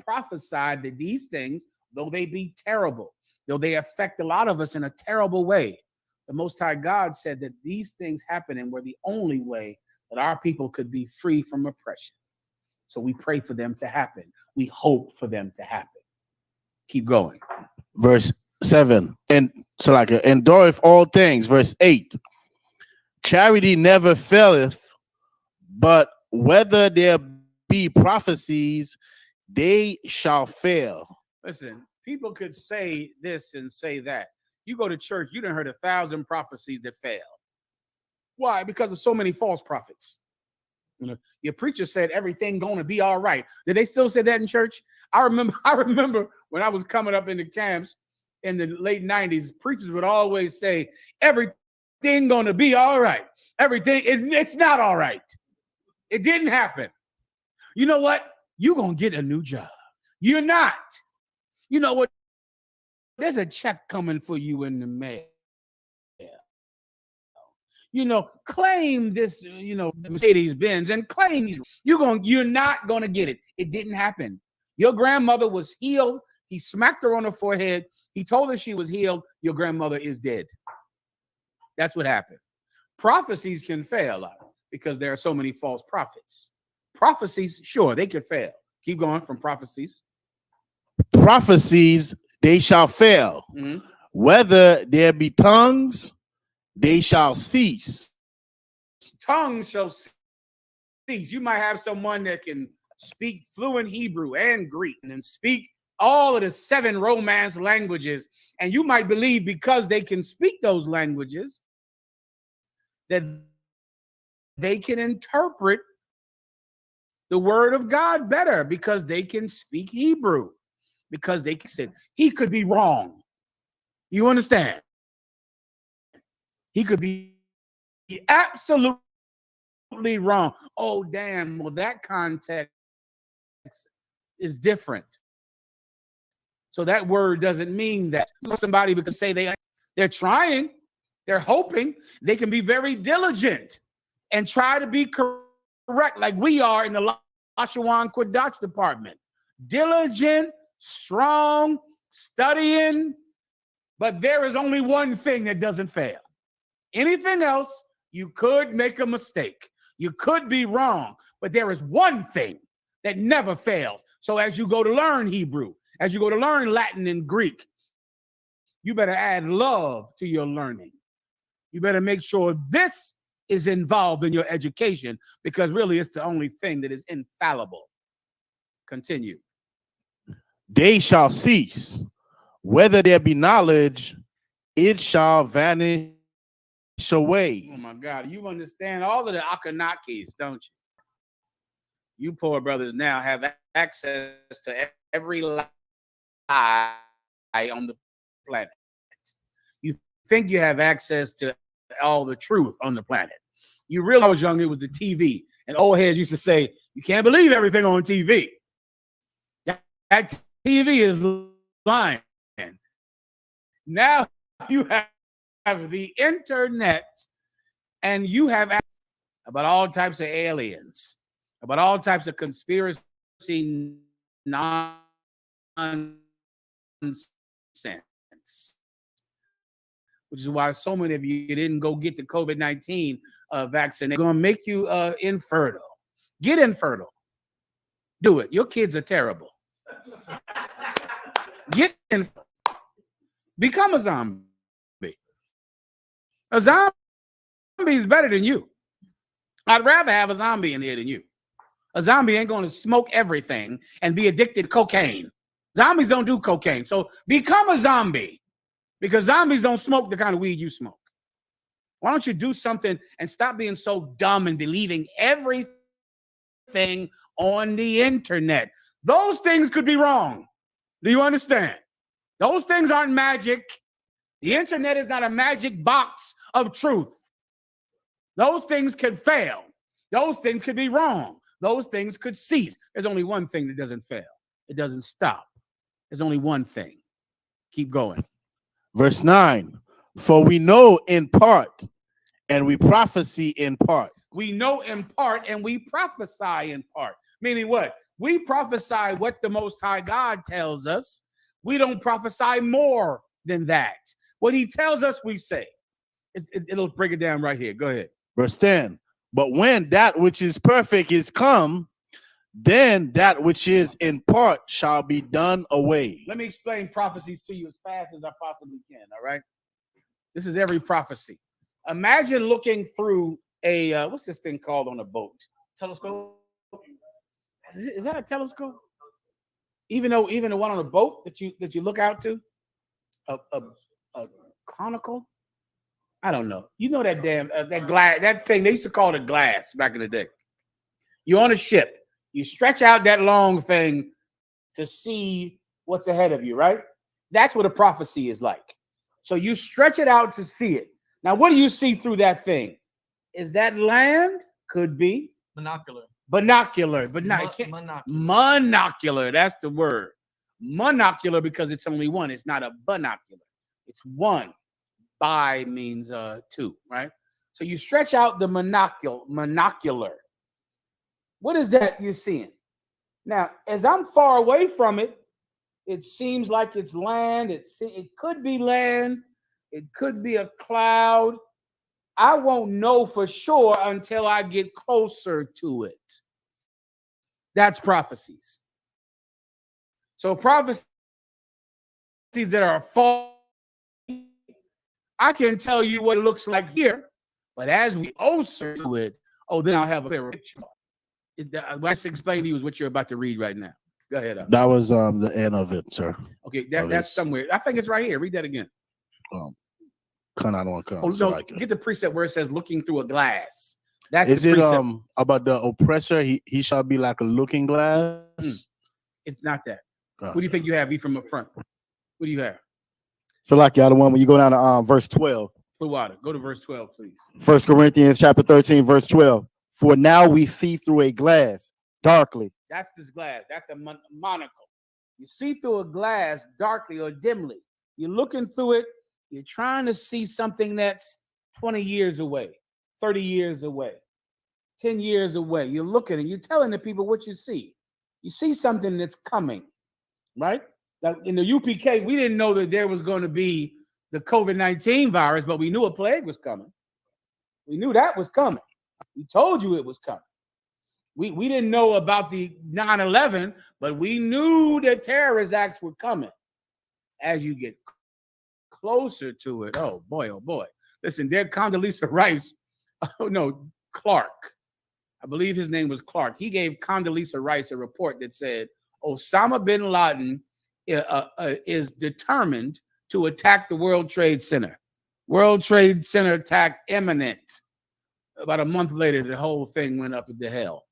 prophesied that these things, though they be terrible, though they affect a lot of us in a terrible way, the Most High God said that these things happen and were the only way that our people could be free from oppression. So we pray for them to happen. We hope for them to happen. Keep going. Verse 7. And so like endureth all things. Verse 8. Charity never faileth, but whether there be prophecies, they shall fail. Listen, people could say this and say that. You go to church, you done heard 1,000 prophecies that fail. Why? Because of so many false prophets. You know, your preacher said everything gonna be all right. Did they still say that in church? I remember when I was coming up in the camps in the late 90s, preachers would always say, everything gonna be all right. Everything, it's not all right. It didn't happen. You know what? You're gonna get a new job. You're not. You know what? There's a check coming for you in the mail. You know, claim this, Mercedes Benz and claim these. You're not gonna get it. It didn't happen. Your grandmother was healed. He smacked her on the forehead. He told her she was healed. Your grandmother is dead. That's what happened. Prophecies can fail because there are so many false prophets. Prophecies, sure, they can fail. Keep going from prophecies. Prophecies, they shall fail. Mm-hmm. Whether there be tongues, they shall cease. Tongues shall cease. You might have someone that can speak fluent Hebrew and Greek and speak all of the 7 Romance languages. And you might believe because they can speak those languages that they can interpret the word of God better because they can speak Hebrew. Because they said he could be wrong. You understand? He could be absolutely wrong. Oh, damn. Well, that context is different. So that word doesn't mean that. Somebody could say they're trying, they're hoping, they can be very diligent and try to be correct, like we are in the Lashawan Quadox department. Diligent, strong, studying, but there is only one thing that doesn't fail. Anything else, you could make a mistake. You could be wrong, but there is one thing that never fails. So as you go to learn Hebrew, as you go to learn Latin and Greek, you better add love to your learning. You better make sure this is involved in your education, because really it's the only thing that is infallible. Continue. They shall cease. Whether there be knowledge, it shall vanish away. Oh my God, you understand all of the Akanakis, don't you? You poor brothers now have access to every lie on the planet. You think you have access to all the truth on the planet. You realize I was young, it was the TV. And old heads used to say, you can't believe everything on TV. That TV is lying. Now you have the internet, and you have about all types of aliens, about all types of conspiracy nonsense, which is why so many of you didn't go get the COVID-19 vaccine. They're going to make you infertile. Get infertile. Do it. Your kids are terrible. Get infertile. Become a zombie. A zombie is better than you. I'd rather have a zombie in here than you. A zombie ain't going to smoke everything and be addicted to cocaine. Zombies don't do cocaine. So become a zombie, because zombies don't smoke the kind of weed you smoke. Why don't you do something and stop being so dumb and believing everything on the internet? Those things could be wrong. Do you understand? Those things aren't magic. The internet is not a magic box of truth. Those things could fail. Those things could be wrong. Those things could cease. There's only one thing that doesn't fail. It doesn't stop. There's only one thing. Keep going. Verse 9. For we know in part, and we prophesy in part. We know in part, and we prophesy in part. Meaning what? We prophesy what the Most High God tells us. We don't prophesy more than that. What he tells us, we say. It'll break it down right here. Go ahead. Verse 10. But when that which is perfect is come, then that which is in part shall be done away. Let me explain prophecies to you as fast as I possibly can, all right? This is every prophecy. Imagine looking through a, what's this thing called on a boat? Telescope? Is that a telescope? Even the one on a boat that you look out to? A conical? I don't know. You know that damn, that glass, that thing, they used to call it glass back in the day. You're on a ship. You stretch out that long thing to see what's ahead of you, right? That's what a prophecy is like. So you stretch it out to see it. Now, what do you see through that thing? Is that land? Could be. Monocular. Binocular, but not monocular. That's the word. Monocular, because it's only one. It's not a binocular. It's one. Bi means two, right? So you stretch out the monocular. What is that you're seeing? Now, as I'm far away from it, it seems like it's land. It could be land. It could be a cloud. I won't know for sure until I get closer to it. That's prophecies. So prophecies that are false, I can tell you what it looks like here, but as we get closer to it, then I'll have a clearer picture. What I explained to you is what you're about to read right now. Go ahead. That was the end of it, sir. Okay, that's somewhere. I think it's right here. Read that again. Get the precept where it says looking through a glass. That's is it about the oppressor? He shall be like a looking glass. It's not that. Gotcha. What do you think you have? From up front. What do you have? So like the other one, when you go down to verse 12. Blue water. Go to verse 12, please. 1 Corinthians chapter 13, verse 12. For now we see through a glass, darkly. That's this glass. That's a monocle. You see through a glass darkly or dimly. You're looking through it. You're trying to see something that's 20 years away, 30 years away, 10 years away. You're looking and you're telling the people what you see. You see something that's coming, right? Like in the UPK, we didn't know that there was going to be the COVID-19 virus, but we knew a plague was coming. We knew that was coming. We told you it was coming. We didn't know about the 9/11, but we knew that terrorist acts were coming. As you get closer to it, oh boy. Listen, there Condoleezza Rice, Clark. I believe his name was Clark. He gave Condoleezza Rice a report that said Osama bin Laden is determined to attack the World Trade Center. World Trade Center attack imminent. About a month later, the whole thing went up into hell.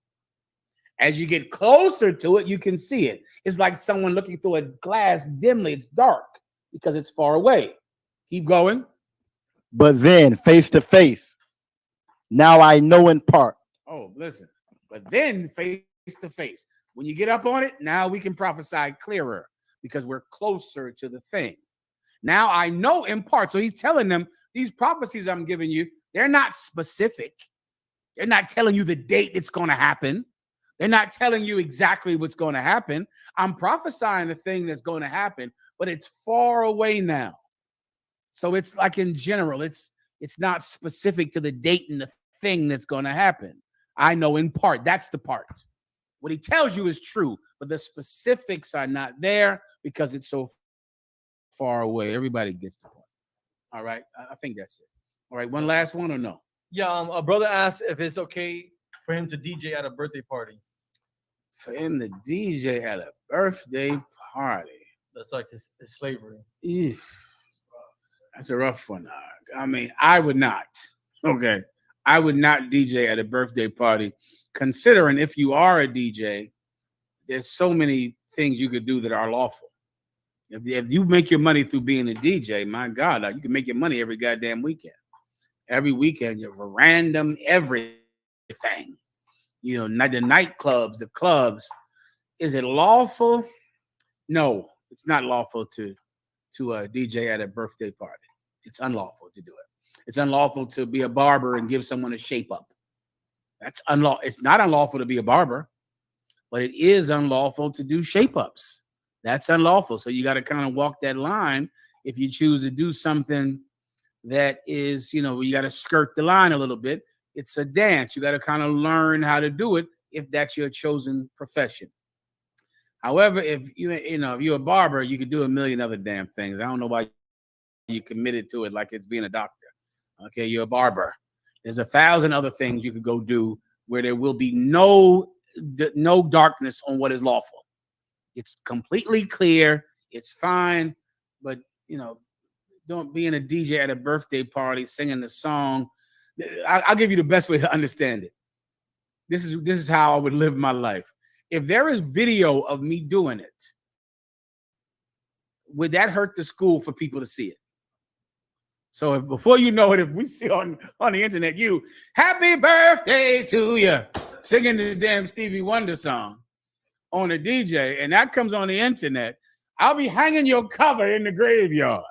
As you get closer to it, you can see it. It's like someone looking through a glass dimly. It's dark because it's far away. Keep going. But then, face to face, now I know in part. Oh, listen. But then, face to face, when you get up on it, now we can prophesy clearer because we're closer to the thing. Now I know in part. So he's telling them these prophecies I'm giving you, they're not specific. They're not telling you the date it's going to happen. They're not telling you exactly what's going to happen. I'm prophesying the thing that's going to happen, but it's far away now. So it's like in general, it's not specific to the date and the thing that's going to happen. I know in part. That's the part. What he tells you is true, but the specifics are not there because it's so far away. Everybody gets the point. All right. I think that's it. All right. One last one or no? Yeah. A brother asked if it's okay for him to DJ at a birthday party. For him to DJ at a birthday party. That's like his slavery. Eesh. That's a rough one. I mean, I would not. Okay. I would not DJ at a birthday party, considering if you are a DJ, there's so many things you could do that are lawful. If you make your money through being a DJ, my God, you can make your money every goddamn weekend. Every weekend, you have a random everything. You know, the nightclubs, the clubs. Is it lawful? No, it's not lawful to DJ at a birthday party. It's unlawful to do it. It's unlawful to be a barber and give someone a shape up. That's unlawful. It's not unlawful to be a barber, but it is unlawful to do shape ups. That's unlawful. So you got to kind of walk that line if you choose to do something that is, you got to skirt the line a little bit. It's a dance. You got to kind of learn how to do it if that's your chosen profession. However, if you're a barber, you could do a million other damn things. I don't know why you committed to it like it's being a doctor. Okay, you're a barber. There's 1,000 other things you could go do where there will be no darkness on what is lawful. It's completely clear. It's fine, but don't be in a DJ at a birthday party singing the song. I'll give you the best way to understand it. This is how I would live my life. If there is video of me doing it, would that hurt the school for people to see it? So if before you know it, if we see on the internet, you happy birthday to you singing the damn Stevie Wonder song on a DJ, and that comes on the internet, I'll be hanging your cover in the graveyard,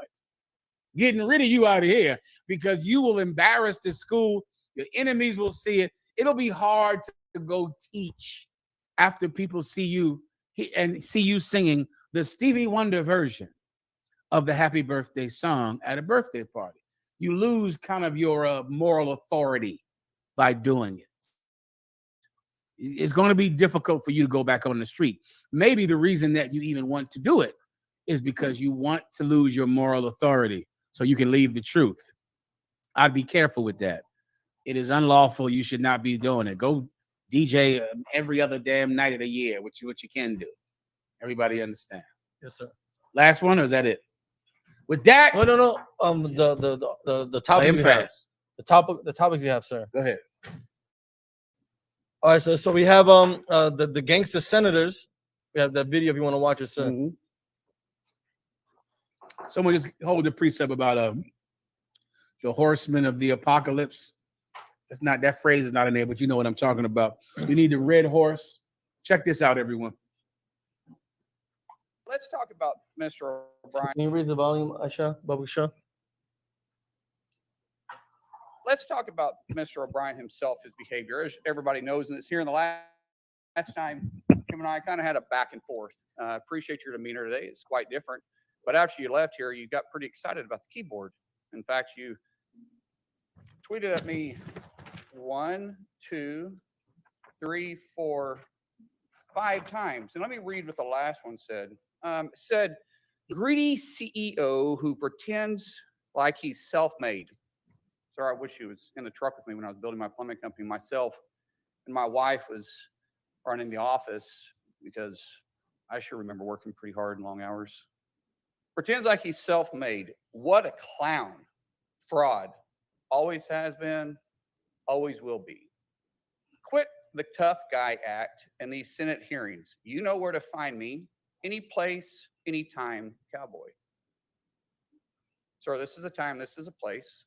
getting rid of you out of here because you will embarrass the school. Your enemies will see it. It'll be hard to go teach after people see you and see you singing the Stevie Wonder version of the happy birthday song at a birthday party. You lose kind of your moral authority by doing it. It's going to be difficult for you to go back on the street. Maybe the reason that you even want to do it is because you want to lose your moral authority so you can leave the truth. I'd be careful with that. It is unlawful. You should not be doing it. Go DJ every other damn night of the year, what you can do. Everybody understand? Yes, sir. Last one, or is that it? With that, no. The topic you have. The topics you have, sir. Go ahead. All right, so we have the gangster senators. We have that video if you want to watch it, sir. Mm-hmm. Someone just hold the precept about the horsemen of the apocalypse. That's not, that phrase is not in there, but you know what I'm talking about. You need the red horse. Check this out, everyone. Let's talk about Mr. O'Brien. Can you raise the volume, Aisha, Babu Shah? Let's talk about Mr. O'Brien himself, his behavior. As everybody knows, and it's here in the last time, him and I kind of had a back and forth. Appreciate your demeanor today. It's quite different. But after you left here, you got pretty excited about the keyboard. In fact, you tweeted at me 1, 2, 3, 4, 5 times. And let me read what the last one said. It said, greedy CEO who pretends like he's self-made. Sorry, I wish he was in the truck with me when I was building my plumbing company. Myself and my wife was running the office because I sure remember working pretty hard and long hours. Pretends like he's self-made. What a clown. Fraud. Always has been, always will be. Quit the tough guy act in these Senate hearings. You know where to find me. Any place, anytime, cowboy. Sir, this is a time, this is a place.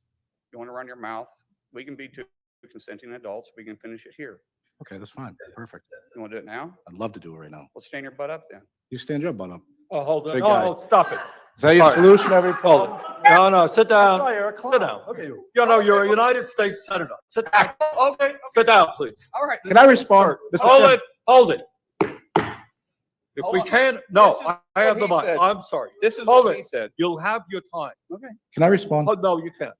You want to run your mouth? We can be two consenting adults. We can finish it here. Okay, that's fine. Perfect. You want to do it now? I'd love to do it right now. Well, stand your butt up then. You stand your butt up. Oh, hold on. Big Oh, guy. oh, stop it. Is that your All right. solution, everybody? Hold it. No, sit down. Sit down. Okay. You know, you're a United States Senator. Sit down. Okay. Sit down, please. All right. Can I respond? Mr. Hold Chairman? it. Hold it. If Hold we on. can, no, This is I have what the he mic. said. I'm sorry. This is Hold what it. he said. You'll have your time. Okay. Can I respond? Oh, no, you can't.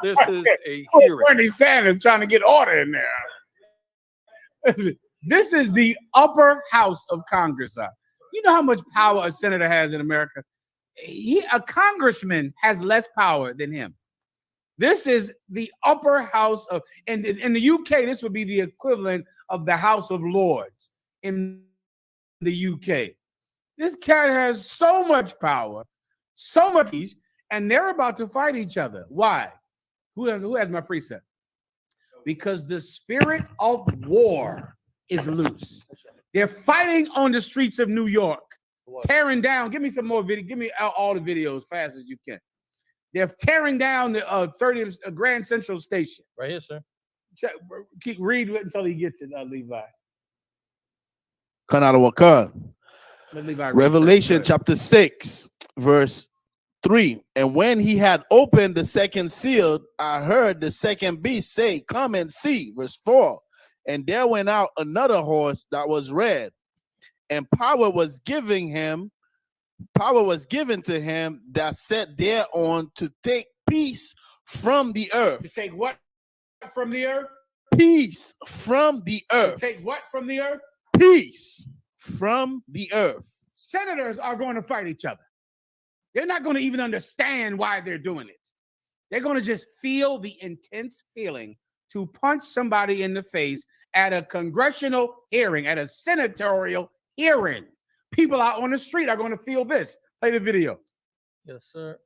This is a Oh, hearing. Bernie Sanders trying to get order in there. This is the upper house of Congress. You know how much power a senator has in America? A congressman has less power than him. This is the upper house of, and in the UK, this would be the equivalent of the House of Lords in the UK. This cat has so much power, so much, and they're about to fight each other. Why? Who has my precept? Because the spirit of war is loose. They're fighting on the streets of New York, tearing down. Give me some more video. Give me all the videos fast as you can. They're tearing down the 30th Grand Central Station. Right here, sir. Keep read it until he gets it, Levi. Kanadawakan. Let Levi read Revelation first. chapter 6, verse 3. And when he had opened the second seal, I heard the second beast say, come and see. Verse 4. And there went out another horse that was red, and power was given to him that sat thereon to take peace from the earth. To take what from the earth? Peace from the earth. To take what from the earth? Peace from the earth. Senators are going to fight each other. They're not going to even understand why they're doing it. They're going to just feel the intense feeling to punch somebody in the face at a congressional hearing, at a senatorial hearing. People out on the street are going to feel this. Play the video. Yes, sir.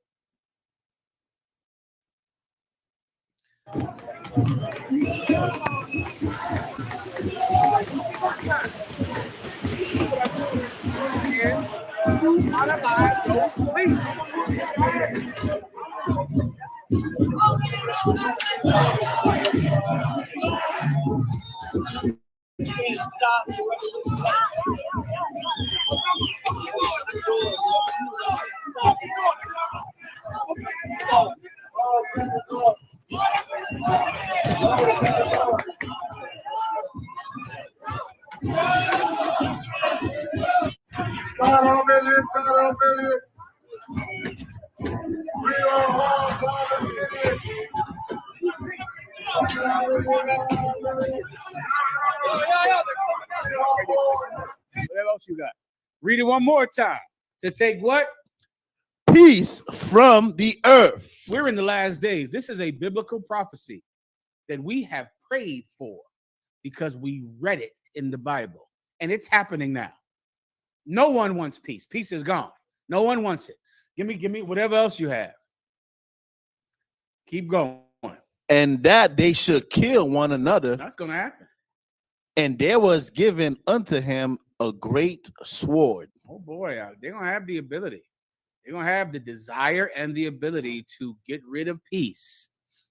Whatever else you got. Read it one more time. To take what? Peace from the earth. We're in the last days. This is a biblical prophecy that we have prayed for because we read it in the Bible. And it's happening now. No one wants peace. Peace is gone. No one wants it. Give me whatever else you have. Keep going. And that they should kill one another. That's going to happen. And there was given unto him a great sword. Oh boy, they're going to have the ability. They're going to have the desire and the ability to get rid of peace.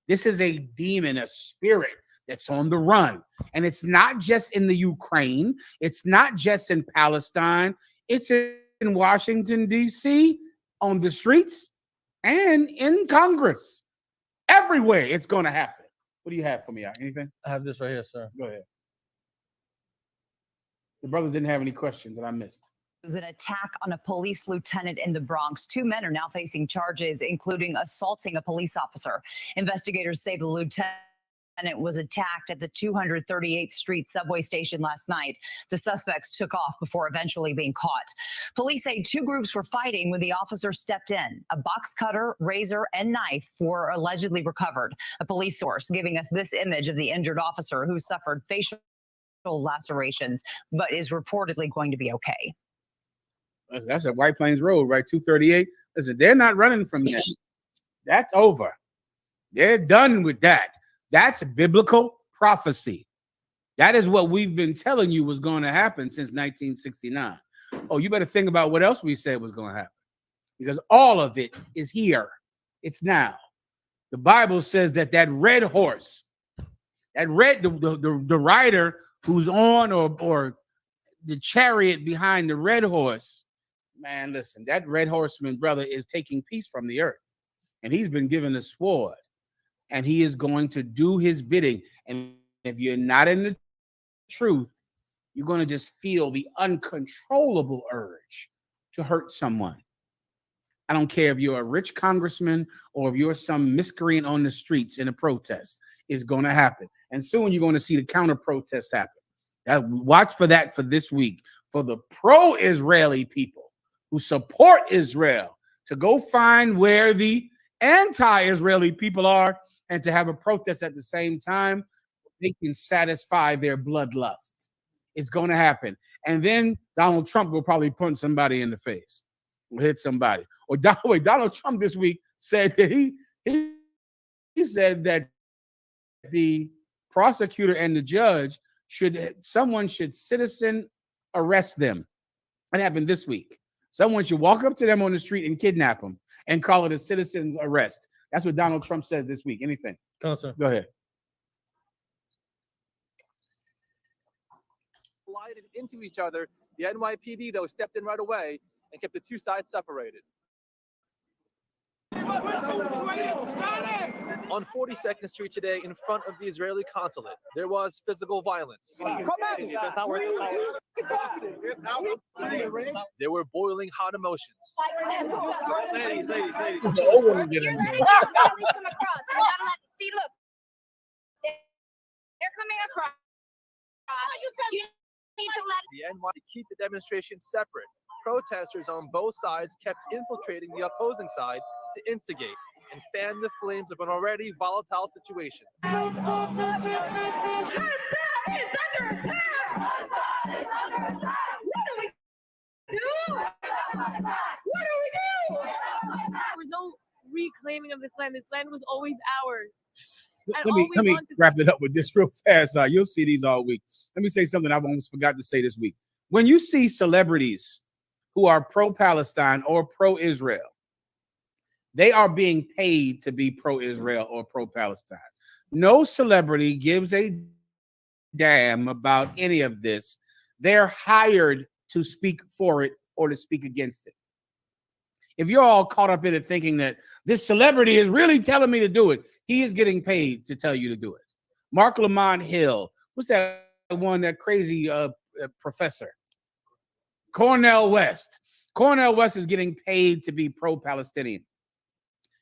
This is a demon, a spirit that's on the run. And it's not just in the Ukraine. It's not just in Palestine. It's in Washington, D.C., on the streets, and in Congress. Everywhere it's going to happen. What do you have for me? Anything? I have this right here, sir. Go ahead. The brother didn't have any questions that I missed. It was an attack on a police lieutenant in the Bronx. 2 men are now facing charges, including assaulting a police officer. Investigators say the lieutenant was attacked at the 238th Street subway station last night. The suspects took off before eventually being caught. Police say 2 groups were fighting when the officer stepped in. A box cutter, razor, and knife were allegedly recovered. A police source giving us this image of the injured officer who suffered facial lacerations, but is reportedly going to be okay. That's at White Plains Road, right? 238. Listen, they're not running from that. That's over. They're done with that. That's biblical prophecy. That is what we've been telling you was going to happen since 1969. Oh, you better think about what else we said was going to happen, because all of it is here. It's now. The Bible says that red horse, the rider who's on or the chariot behind the red horse, man, listen, that red horseman, brother, is taking peace from the earth. And he's been given a sword. And he is going to do his bidding. And if you're not in the truth, you're going to just feel the uncontrollable urge to hurt someone. I don't care if you're a rich congressman or if you're some miscreant on the streets in a protest. It's going to happen. And soon you're going to see the counter protest happen. Watch for that for this week. For the pro-Israeli people who support Israel to go find where the anti-Israeli people are and to have a protest at the same time, they can satisfy their bloodlust. It's going to happen. And then Donald Trump will probably punch somebody in the face or hit somebody. Or Donald Trump this week said that he said that the prosecutor and the judge someone should citizen arrest them. That happened this week. Someone should walk up to them on the street and kidnap them and call it a citizen's arrest. That's what Donald Trump says this week. Anything? Go ahead. Collided into each other. The NYPD, though, stepped in right away and kept the 2 sides separated. On 42nd Street today, in front of the Israeli consulate, there was physical violence. There were boiling hot emotions. Ladies. See, look, they're coming across. You need to let The NYPD to keep the demonstration separate. Protesters on both sides kept infiltrating the opposing side to instigate and fan the flames of an already volatile situation. There was no reclaiming of this land. This land was always ours. And Let me wrap it up with this real fast. You'll see these all week. Let me say something I almost forgot to say this week. When you see celebrities who are pro-Palestine or pro-Israel, they are being paid to be pro-Israel or pro-Palestine. No celebrity gives a damn about any of this. They're hired to speak for it or to speak against it. If you're all caught up in it thinking that this celebrity is really telling me to do it, he is getting paid to tell you to do it. Mark Lamont Hill, what's that one, that crazy professor? Cornel West. Cornel West is getting paid to be pro-Palestinian.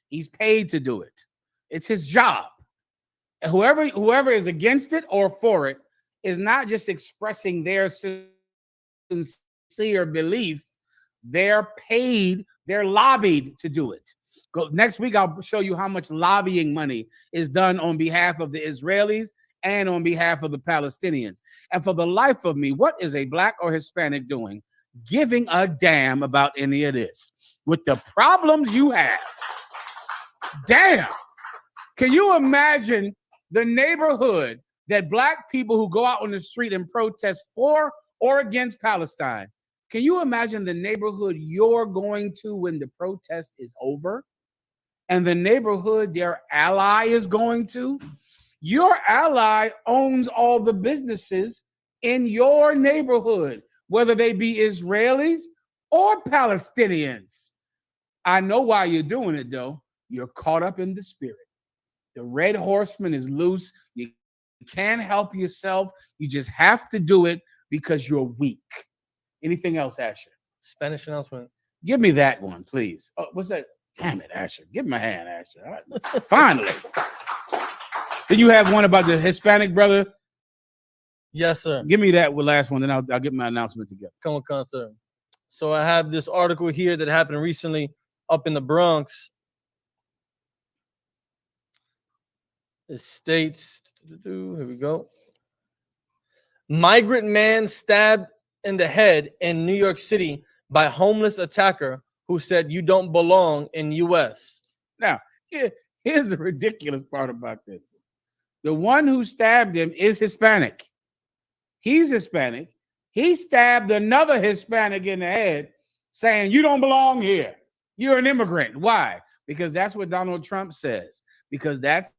He's paid to do it. It's his job. And whoever is against it or for it is not just expressing their sincere belief. They're paid, they're lobbied to do it. Next week, I'll show you how much lobbying money is done on behalf of the Israelis and on behalf of the Palestinians. And for the life of me, what is a Black or Hispanic doing giving a damn about any of this? With the problems you have, damn. Can you imagine the neighborhood that Black people who go out on the street and protest for or against Palestine Can you imagine the neighborhood you're going to when the protest is over? And the neighborhood their ally is going to? Your ally owns all the businesses in your neighborhood, whether they be Israelis or Palestinians. I know why you're doing it, though. You're caught up in the spirit. The red horseman is loose. You can't help yourself. You just have to do it because you're weak. Anything else, Asher? Spanish announcement. Give me that one, please. Oh, what's that? Damn it, Asher. Give me a hand, Asher. All right. Finally. Then you have one about the Hispanic brother? Yes, sir. Give me that last one, then I'll get my announcement together. Come on, sir. So I have this article here that happened recently up in the Bronx. It states, here we go. Migrant man stabbed in the head in New York City by homeless attacker who said you don't belong in U.S. Now, here's the ridiculous part about this. The one who stabbed him is Hispanic. He's Hispanic. He stabbed another Hispanic in the head saying, you don't belong here. You're an immigrant. Why? Because that's what Donald Trump says. Because that's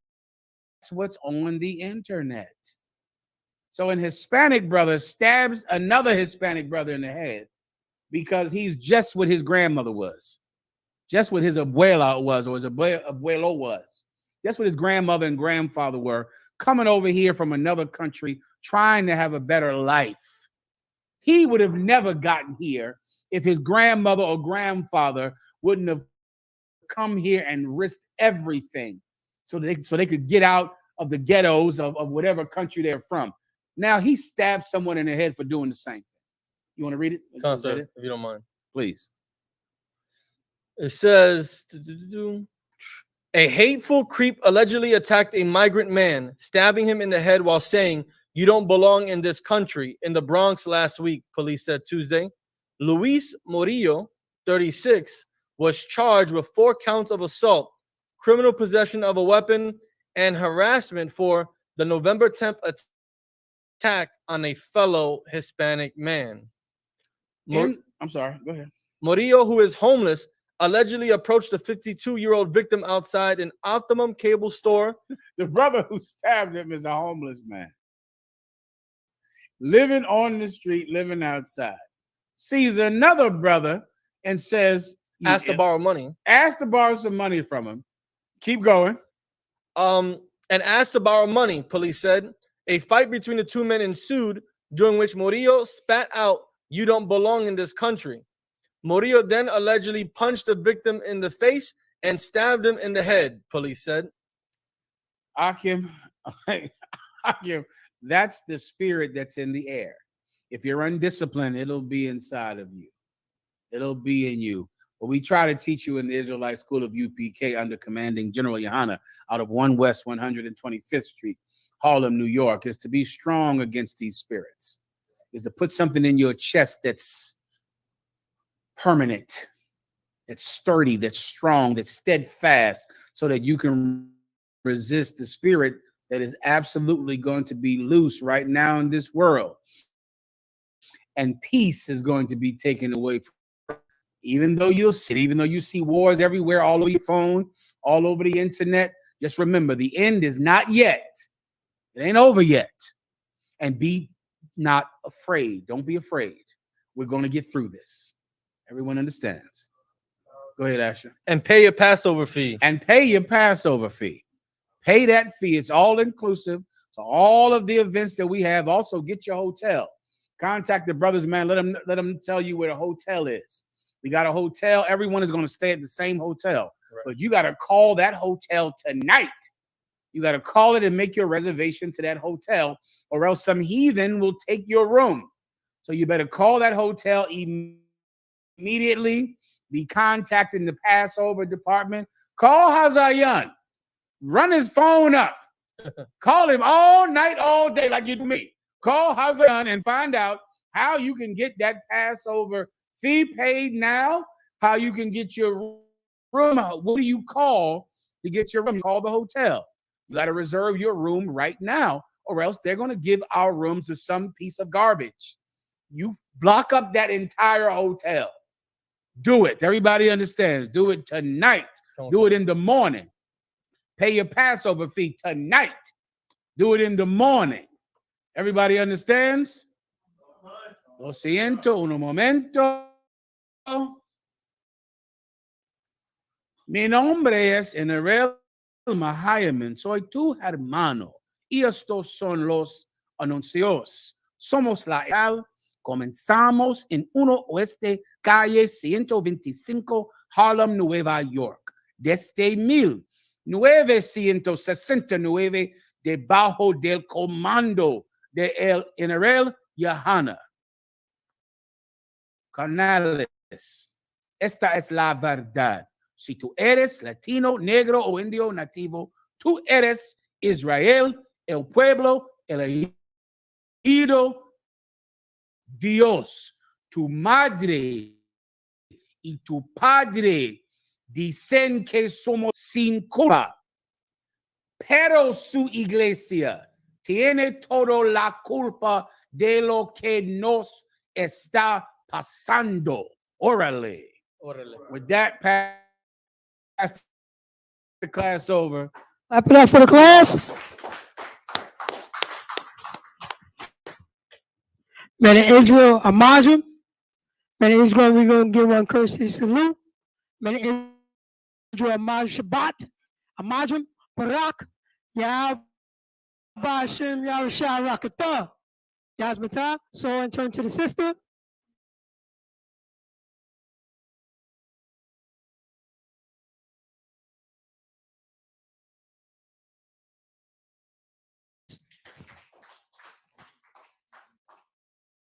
what's on the internet. So an Hispanic brother stabs another Hispanic brother in the head because he's just what his grandmother was. Just what his abuela was, or his abuelo was. That's what his grandmother and grandfather were, coming over here from another country, trying to have a better life. He would have never gotten here if his grandmother or grandfather wouldn't have come here and risked everything so they could get out of the ghettos of whatever country they're from. Now he stabbed someone in the head for doing the same thing. You want to read it? If you don't mind. Please. It says, a hateful creep allegedly attacked a migrant man, stabbing him in the head while saying, you don't belong in this country, in the Bronx last week, police said Tuesday. Luis Morillo, 36, was charged with 4 counts of assault, criminal possession of a weapon, and harassment for the November 10th attack on a fellow Hispanic man. I'm sorry, go ahead. Morillo, who is homeless, allegedly approached the 52-year-old victim outside an Optimum cable store. The brother who stabbed him is a homeless man. Living on the street, living outside. Sees another brother and says, asked to borrow money. Asked to borrow some money from him. Keep going. And asked to borrow money, police said. A fight between the two men ensued, during which Morillo spat out, you don't belong in this country. Morillo then allegedly punched the victim in the face and stabbed him in the head, police said. Akim, that's the spirit that's in the air. If you're undisciplined, it'll be inside of you. It'll be in you. What we try to teach you in the Israelite School of UPK under commanding General Yohana out of 1 West 125th Street, Harlem, New York, is to be strong against these spirits, is to put something in your chest that's permanent, that's sturdy, that's strong, that's steadfast, so that you can resist the spirit that is absolutely going to be loose right now in this world. And peace is going to be taken away from, even though you see wars everywhere, all over your phone, all over the internet, just remember the end is not yet. It ain't over yet. And be not afraid. Don't be afraid. We're going to get through this. Everyone understands. Go ahead, Asher. And pay your Passover fee. And pay your Passover fee. Pay that fee. It's all inclusive. So all of the events that we have, also get your hotel. Contact the brothers, man. Let them tell you where the hotel is. We got a hotel. Everyone is going to stay at the same hotel. Right. But you got to call that hotel tonight. You got to call it and make your reservation to that hotel, or else some heathen will take your room. So you better call that hotel immediately. Be contacting the Passover department. Call Hazayan. Run his phone up. Call him all night, all day, like you do me. Call Hazayan and find out how you can get that Passover fee paid now, how you can get your room. What do you call to get your room? You call the hotel. You got to reserve your room right now, or else they're going to give our rooms to some piece of garbage. You block up that entire hotel. Do it. Everybody understands. Do it tonight. Do it in the morning. Pay your Passover fee tonight. Do it in the morning. Everybody understands? Lo siento, un momento. Mi nombre es Enarel Mahayaman. Soy tu hermano. Y estos son los anuncios. Somos la Real. Comenzamos en 1 Oeste, calle 125, Harlem, Nueva York. Desde 1969, debajo del comando de el General Yahana. Canales, esta es la verdad. Si tú eres latino, negro o indio nativo, tú eres Israel, el pueblo elegido. Dios, tu madre y tu padre dicen que somos sin culpa, pero su iglesia tiene toda la culpa de lo que nos está pasando. Órale. With that, pass the class over. Clap it up for the class. Man of Israel, Amajim. Man of Israel, we're going to give one courtesy salute. Man of Israel, Amaj Shabbat. Amajim, Barak, Yahweh Hashem, Yahweh Shah Rakatah. Yasmatah. So, and turn to the sister.